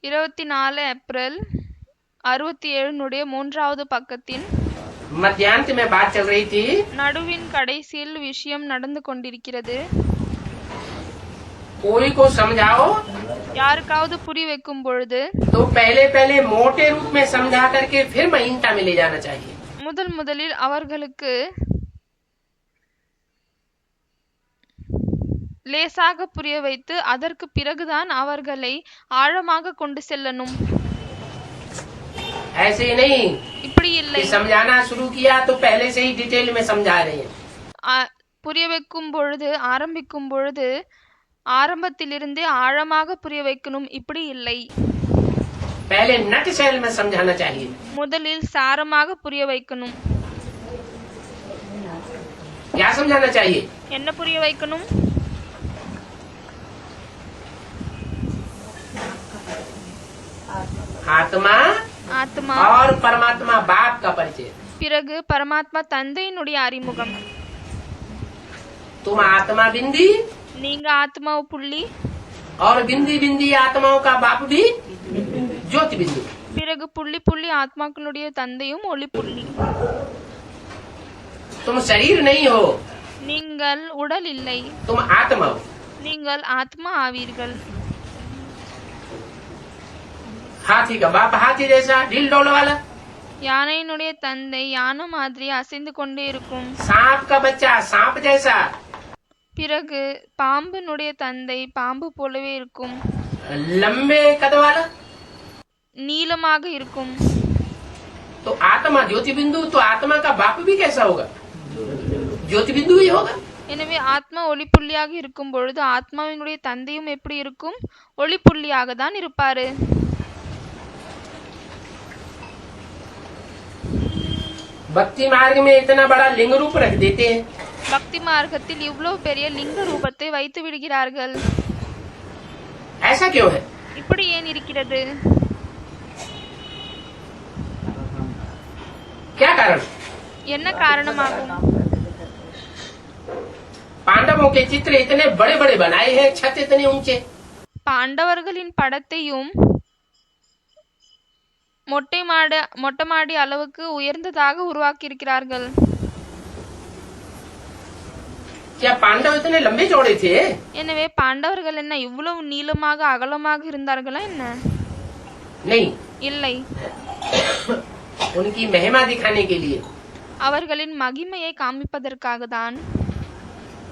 24 ஏப்ரல் 67 மூன்றாவது பக்கத்தின் मध्यांत में बात चल रही थी. நடுவின் கடைசியில் விஷயம் நடந்து கொண்டிருக்கிறது. कोई को समझाओ யாருக்காவது புரிய வைக்கும் பொழுது तो पहले मोटे रूप में समझा करके फिर महीनता में ले जाना चाहिए. முதலில் அவர்களுக்கு லேசாக புரிய வைத்து அதற்கு பிறகுதான் அவர்களை ஆழமாக கொண்டு செல்லணும். ऐसे ही नहीं இப்படி இல்லை. कि समझाना शुरू किया तो पहले से ही डिटेल में समझा रहे हैं. புரிய வைக்கும் பொழுது ஆரம்பிக்கும் பொழுது ஆரம்பத்திலிருந்தே ஆழமாக புரிய வைக்கணும், இப்படி இல்லை. पहले नट शैल में समझाना चाहिए. முதலில் சாரமாக புரிய வைக்கணும். क्या समझाना चाहिए? என்ன புரிய வைக்கணும்? आत्मा ஆத்மா, और परमात्मा बाप का परिचय. பிறகு பரமாத்மா தந்தையினுடைய அறிமுகம். तुम आत्मा बिंदी நீங்க ஆத்மா புள்ளி, और बिंदी बिंदी आत्माओं का बाप भी ज्योति बिंदु. பிறகு புள்ளி புள்ளி ஆத்மாக்களுடைய தந்தையும் ஒளி புள்ளி. तुम शरीर नहीं हो, நீங்கள் உடல் இல்லை, तुम आत्मा हो. நீங்கள் ஆத்மா ஆவீர்கள். हाथी का बाप हाथी जैसा ढील डोल वाला. யானையினுடைய தந்தை யானை மாதிரி அசைந்து கொண்டே இருக்கும். सांप का बच्चा सांप जैसा. பிறகு பாம்பினுடைய தந்தை பாம்பு போலவே இருக்கும், लंबे कद वाला. நீளமாக இருக்கும். तो आत्मा ज्योति बिंदु, तो आत्मा का बाप भी कैसा होगा? ज्योति बिंदु ही होगा. எனவே ஆத்மா ஒளி புள்ளியாக இருக்கும் பொழுது ஆத்மாவினுடைய தந்தையும் எப்படி இருக்கும்? ஒளி புள்ளியாக தான் இருப்பாரு. भक्ति मार्ग में इतना बड़ा लिंग रूप रख देते हैं. பக்தி மார்க்கத்தில் இவ்வளவு பெரிய லிங்க ரூபத்தை வைத்து விடுகிறார்கள். ऐसा क्यों है? இப்படி ஏன் இருக்கிறது? क्या कारण? என்ன காரணமாகும்? पांडवों के चित्र इतने बड़े बड़े बनाए हैं, छत इतने ऊंचे. பாண்டவர்களின் படத்தையும் மொட்டை மாடி அளவுக்கு உயர்ந்ததாக உருவாக்கி இருக்கிறார்கள். क्या पांडव इतने लंबे चौड़े थे? எனவே பாண்டவர்கள் என்ன இவ்வளவு நீளமாக அகலமாக இருந்தார்களா என்ன? नहीं, இல்லை, उनकी महिमा दिखाने के लिए, அவர்களின் மகிமையை காமிப்பதற்காக தான்,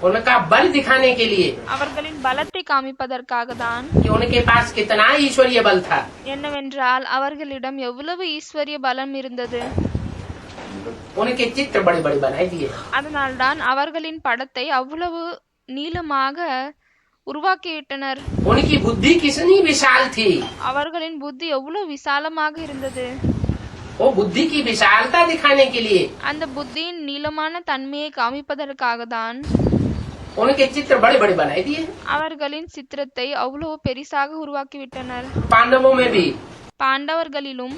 उनका बल दिखाने के लिए, அவர்களின் பலத்தை காமிப்பதற்காக தான், कि उनके पास कितना ईश्वरीय बल था. என்னவென்றால் அவர்களிடம் எவ்வளவு ஈஸ்வரிய பலம் இருந்தது. उनके चित्र बड़े बड़े बनाए दिए. அதனால்தான் அவர்களின் படத்தை அவ்வளவு நீளமாக உருவாக்கிவிட்டனர். उनकी बुद्धि कितनी विशाल थी. அவர்களின் புத்தி எவ்வளவு விசாலமாக இருந்தது. वो बुद्धि की विशालता दिखाने के लिए அந்த புத்தியின் நீளமான தன்மையை காமிப்பதற்காக தான் उनके चित्र बड़े बड़े बनाए दिए. அவர்களின் சித்திரத்தை அவ்வளவு பெரிசாக உருவாக்கிவிட்டனர். पांडवों में भी பாண்டவர்களிலும்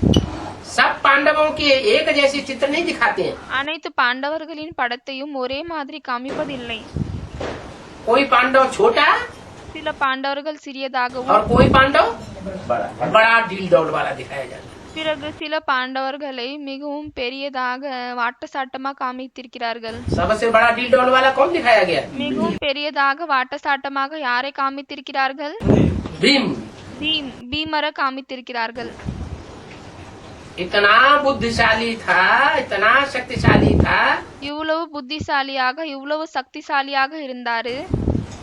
सब पांडवों के एक जैसे चित्र नहीं दिखाते हैं. அனைத்து பாண்டவர்களின் படத்தையும் ஒரே மாதிரி காமிப்பதில்லை. कोई पांडव छोटा சில பாண்டவர்கள் சிறியதாகவும் और कोई पांडव बड़ा ढील डौल वाला दिखाया जाता है. பிறகு சில பாண்டவர்களை மிகவும் பெரியதாக வாட்டசாட்டமாக காமித்திருக்கிறார்கள். सबसे बड़ा ढील डौल वाला कौन दिखाया गया? மிகவும் பெரியதாக வாட்டசாட்டமாக யாரை காமித்திருக்கிறார்கள்? भीम. பீமரை காமித்திருக்கிறார்கள். इतना बुद्धिशाली था, इतना शक्तिशाली था இவ்வளவு புத்திசாலியாக இவ்வளவு சக்திசாலியாக இருந்தாரு.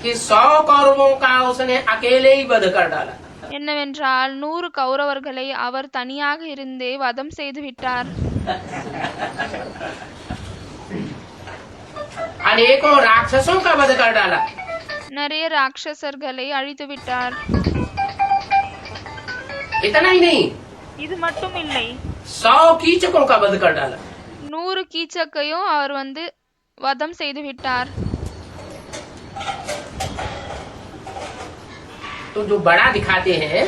कि 100 कौरवों का उसने अकेले ही वध कर डाला. என்னவென்றால் 100 கௌரவர்களை அவர் தனியாக இருந்தே வதம் செய்து விட்டார். अनेकों राक्षसों का वध कर डाला. நிறைய ராட்சசர்களை அழித்து விட்டார். इतना ही नहीं, இது மட்டும் இல்லை, 100 कीचकों का वध कर डाला. 100 கீச்சக்கையும் அவர் வதம் செய்து விட்டார். तो जो बड़ा दिखाते हैं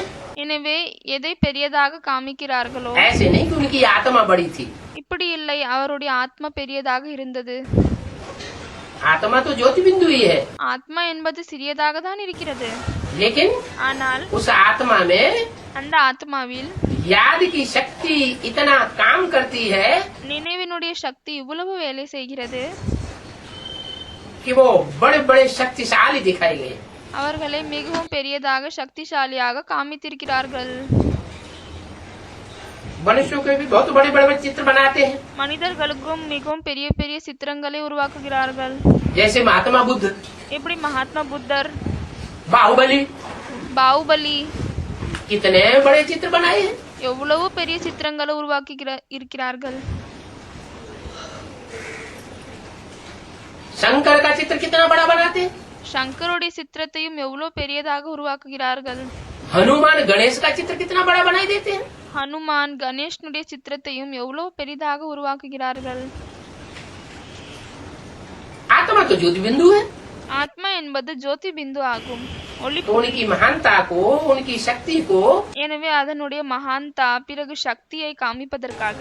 எனவே எதை பெரியதாக காமிக்கிறார்களோ ऐसे नहीं कि उनकी आत्मा बड़ी थी. இப்படி இல்லை, அவருடைய ஆத்மா பெரியதாக இருந்தது. आत्मा तो ज्योति बिंदु ही है, ஆத்மா என்பது சிறியதாக தான் இருக்கிறது. लेकिन ஆனால் उस आत्मा में அந்த ஆத்மாவில் याद की शक्ति इतना काम करती है நினைவினுடைய சக்தி இவ்வளவு வேலை செய்கிறது. कि वो बड़े बड़े शक्तिशाली दिखाई गए. அவர்களை மிகவும் பெரியதாக சக்திசாலியாக காமித்திருக்கிறார்கள். मनुष्यों के भी बहुत बड़े बड़े चित्र बनाते हैं. மனிதர்களுக்கும் மிகவும் பெரிய பெரிய சித்திரங்களை உருவாக்குகிறார்கள். जैसे महात्मा बुद्ध, எப்படி மகாத்மா புத்தர், बाहुबली, பாகுபலி कितने बड़े चित्र बनाए हैं. எவ்வளவு பெரிய சித்திரங்களை உருவாக்கி இருக்கிறார்கள். शंकर का चित्र कितना बड़ा बनाते हैं, சங்கருடைய சித்திரத்தையும் எவ்வளவு பெரியதாக உருவாக்குகிறார்கள். हनुमान गणेश का चित्र कितना बड़ा बनाई देते हैं। ஹனுமான் கணேஷ்னுடைய சித்திரத்தையும் எவ்வளவு பெரிதாக உருவாக்குகிறார்கள். आत्मा तो ज्योति बिंदु है, ஆத்மா என்பது ஜோதி பிந்து ஆகும், ஒளி. तो उनकी महानता को, उनकी शक्ति को எனவே அதனுடைய மகான்தா பிறகு சக்தியை காமிப்பதற்காக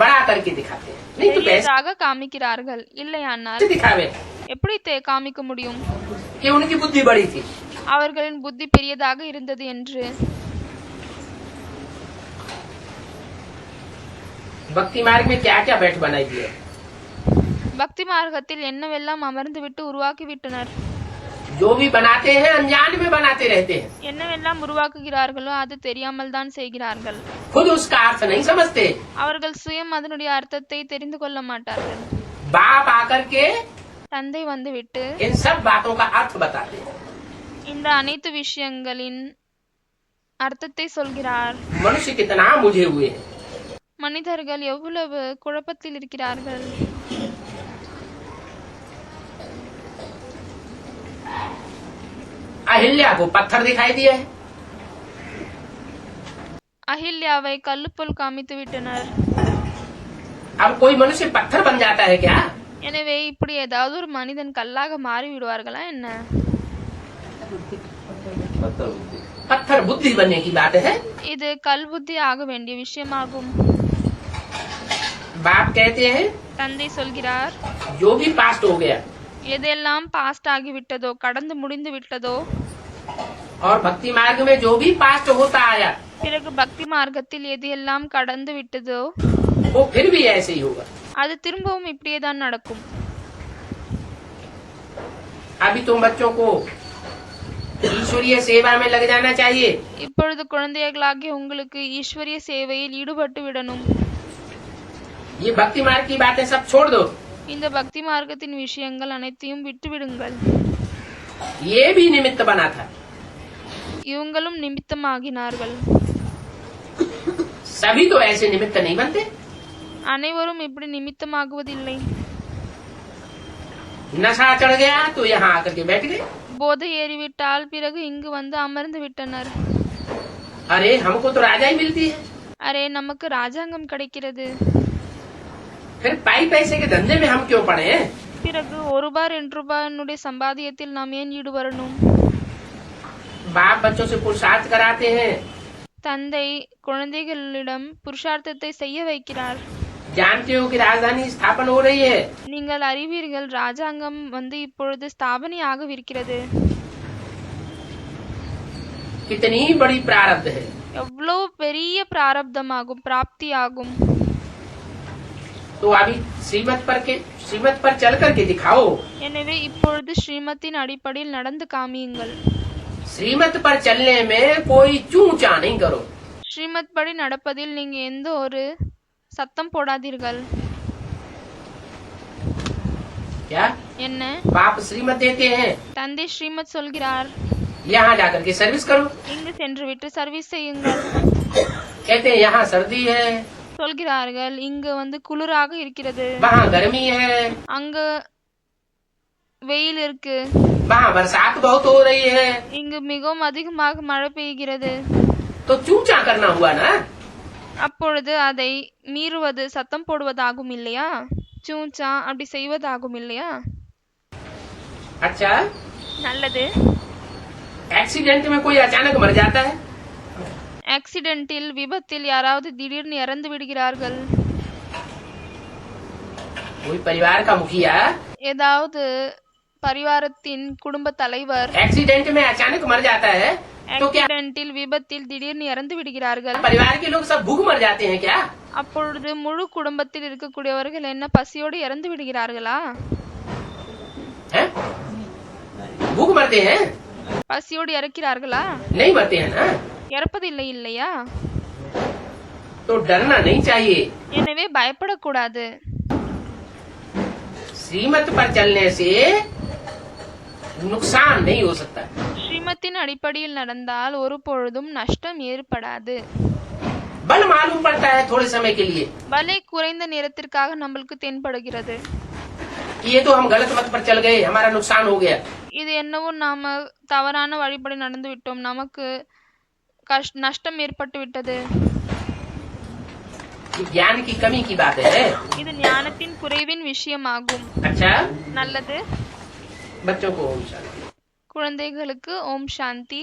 बड़ा करके दिखाते हैं, नहीं तो कैसे பெரியதாக காமிக்கிறார்கள். இல்லையானால் दिखावे எப்படி காமிக்க முடியும் कि उनकी बुद्धि बड़ी थी। அவர்களின் புத்தி பெரியதாக இருந்தது என்று. भक्ति मार्ग में क्या क्या बैठ बनाई दी है, பக்தி மார்க்கத்தில் என்னவெல்லாம் அமர்ந்து விட்டு உருவாக்கி விட்டனர். जो भी बनाते हैं अनजान में बनाते रहते हैं, என்னவெல்லாம் உருவாக்குகிறார்களோ அது தெரியாமல் தான் செய்கிறார்கள். खुद उसका अर्थ नहीं समझते। அவர்கள் சுயம் அதனுடைய அர்த்தத்தை தெரிந்து கொள்ள மாட்டார்கள். बाप आकर के தந்தை வந்துவிட்டு इन सब बातों का अर्थ बताते हैं। இந்த அனைத்து விஷயங்களின் அர்த்தத்தை சொல்கிறார். मनुष्य कितना मुझे हुए हैं, மனிதர்கள் எவ்வளவு குழப்பத்தில் இருக்கிறார்கள். अहिल्या को पत्थर दिखाई दिया है, அஹில்யாவை கல்லுப்போல் காமித்து விட்டனர். अब कोई मनुष्य पत्थर बन जाता है क्या। எனவே இப்படி ஏதாவது ஒரு மனிதன் கல்லாக மாறி விடுவார்களா என்ன? पत्थर बुद्धि बनने की बात है। இது கல் புத்தி ஆக வேண்டிய விஷயமாகும். बाप कहते हैं தந்தை சொல்கிறார், जो भी पास्ट हो गया எதெல்லாம் பாஸ்ட் ஆகிவிட்டதோ, கடந்து முடிந்து விட்டதோ, और भक्ति मार्ग में जो भी पास्ट होता आया பிறகு பக்தி மார்க்கத்தில் எது எல்லாம் கடந்து விட்டதோ वो फिर भी ऐसे ही होगा। அது திரும்பவும் இப்படியே தான் நடக்கும். अभी तुम बच्चों को ईश्वरीय सेवा में लग जाना चाहिए। இப்பொழுது குழந்தைகளாகிய உங்களுக்கு ஈஸ்வரிய சேவையில் ஈடுபட்டு விடணும். ये भक्ति मार्ग की बातें सब छोड़ दो, இந்த பக்தி மார்க்கத்தின் விஷயங்கள் அனைத்தையும் விட்டு விடுங்கள். ये भी निमित्त बना था। இவங்களும் நிமித்தமாகினார்கள். सभी तो ऐसे निमित्त नहीं बनते। அனைவரும் இப்படி நிமித்தமாகுவதில்லை. नशा चढ़ गया तो यहाँ आकर के बैठ गए। போதை ஏறிவிட்டால் பிறகு இங்கு வந்து அமர்ந்து விட்டனர். अरे हमको तो राजा ही मिलती है, அரே நமக்கு ராஜாங்கம் கிடைக்கிறது, फिर पाई पैसे के धंधे में हम क्यों पड़े हैं। பிறகு ₹1 ₹2 சம்பாதியத்தில் நாம் ஏன் ஈடுபடணும்? बाप बच्चों से पुरुषार्थ कराते हैं, தந்தை குழந்தைகளிடம் புருஷார்த்தத்தை செய்ய வைக்கிறார். जानते हो कि राजधानी स्थापन हो रही है। நீங்கள் அறிவீர்கள், ராஜாங்கம் வந்து இப்பொழுது ஸ்தாபனை ஆகவிருக்கிறது. कितनी बड़ी प्रारब्ध है। எவ்வளவு பெரிய பிராரப்தமாகும், பிராப்தி ஆகும். तो अभी श्रीमत पर चल करके दिखाओ। எனவே இப்பொழுது ஸ்ரீமத்தின் அடிப்படையில் நடந்து காமியுங்கள். श्रीमत पर चलने में कोई चूचा नहीं करो। ஸ்ரீமத் படி நடப்பதில் நீங்க எந்த ஒரு சத்தம் போடாதீர்கள். क्या என்ன? बाप श्रीमत देते हैं, தந்தை ஸ்ரீமத் சொல்கிறார், यहाँ जाकर के सर्विस करो। இங்கு சென்று விட்டு சர்வீஸ் செய்யுங்கள். कहते हैं यहाँ सर्दी है, சொல்கிறார்கள், இங்கு வந்து குளிராக இருக்கிறது, वहाँ गर्मी है, அங்க வெயில் இருக்கு, वहाँ बरसात बहुत हो रही है। இங்கு மிகவும் அதிகமாக மழை பெய்கிறது. तो चूचा करना हुआ ना। அப்பொழுது அதை மீறுவது சத்தம் போடுவதாகும் இல்லையா? சூச்சா அப்படி செய்வதாகும் இல்லையா? अच्छा, நல்லது. एक्सीडेंट में कोई अचानक मर जाता है, ஆக்சிடென்ட்டில் விபத்தில் யாராவது திடீர்னு இறந்து விடுகிறார்கள். कोई परिवार का मुखिया ஏதாவது பரிவாரத்தின் குடும்ப தலைவர் एक्सीडेंट में अचानक मर जाता है तो क्या ஆக்சிடென்ட்டில் விபத்தில் திடீர்னு இறந்து விடுகிறார்கள். परिवार के लोग सब भूख मर जाते हैं क्या। அப்பொழுது முழு குடும்பத்தில் இருக்கக்கூடியவர்கள் என்ன பசியோடு இறந்து விடுகிறார்களா? हैं? भूख मरते हैं, பசியோடு இறக்கிறார்களா? नहीं मरते हैं ना। இறப்பதில்லை இல்லையா? तो डरना नहीं चाहिए। எனவே பயப்படக்கூடாது. श्रीमत पर चलने से नुकसान नहीं हो सकता। ஸ்ரீமத்தின் அடிப்படையில் நடந்தால் ஒரு பொழுதும் நஷ்டம் ஏற்படாது. बल मालूम पड़ता है थोड़े समय के लिए, பலே குறைந்த நேரத்திற்காக நம்மளுக்கு தென்படுகிறது. ये तो हम गलत मत पर चल गए, हमारा नुकसान हो गया। இது என்னவோ நாம தவறான வழிப்படி நடந்து விட்டோம், நமக்கு நஷ்டம் ஏற்பட்டு விட்டது. ये ज्ञान की कमी की बात है। இது ஞானத்தின் குறைவின் விஷயமாகும். अच्छा, நல்லது. बच्चों को ओम शांति। குழந்தைகளுக்கு ஓம் சாந்தி.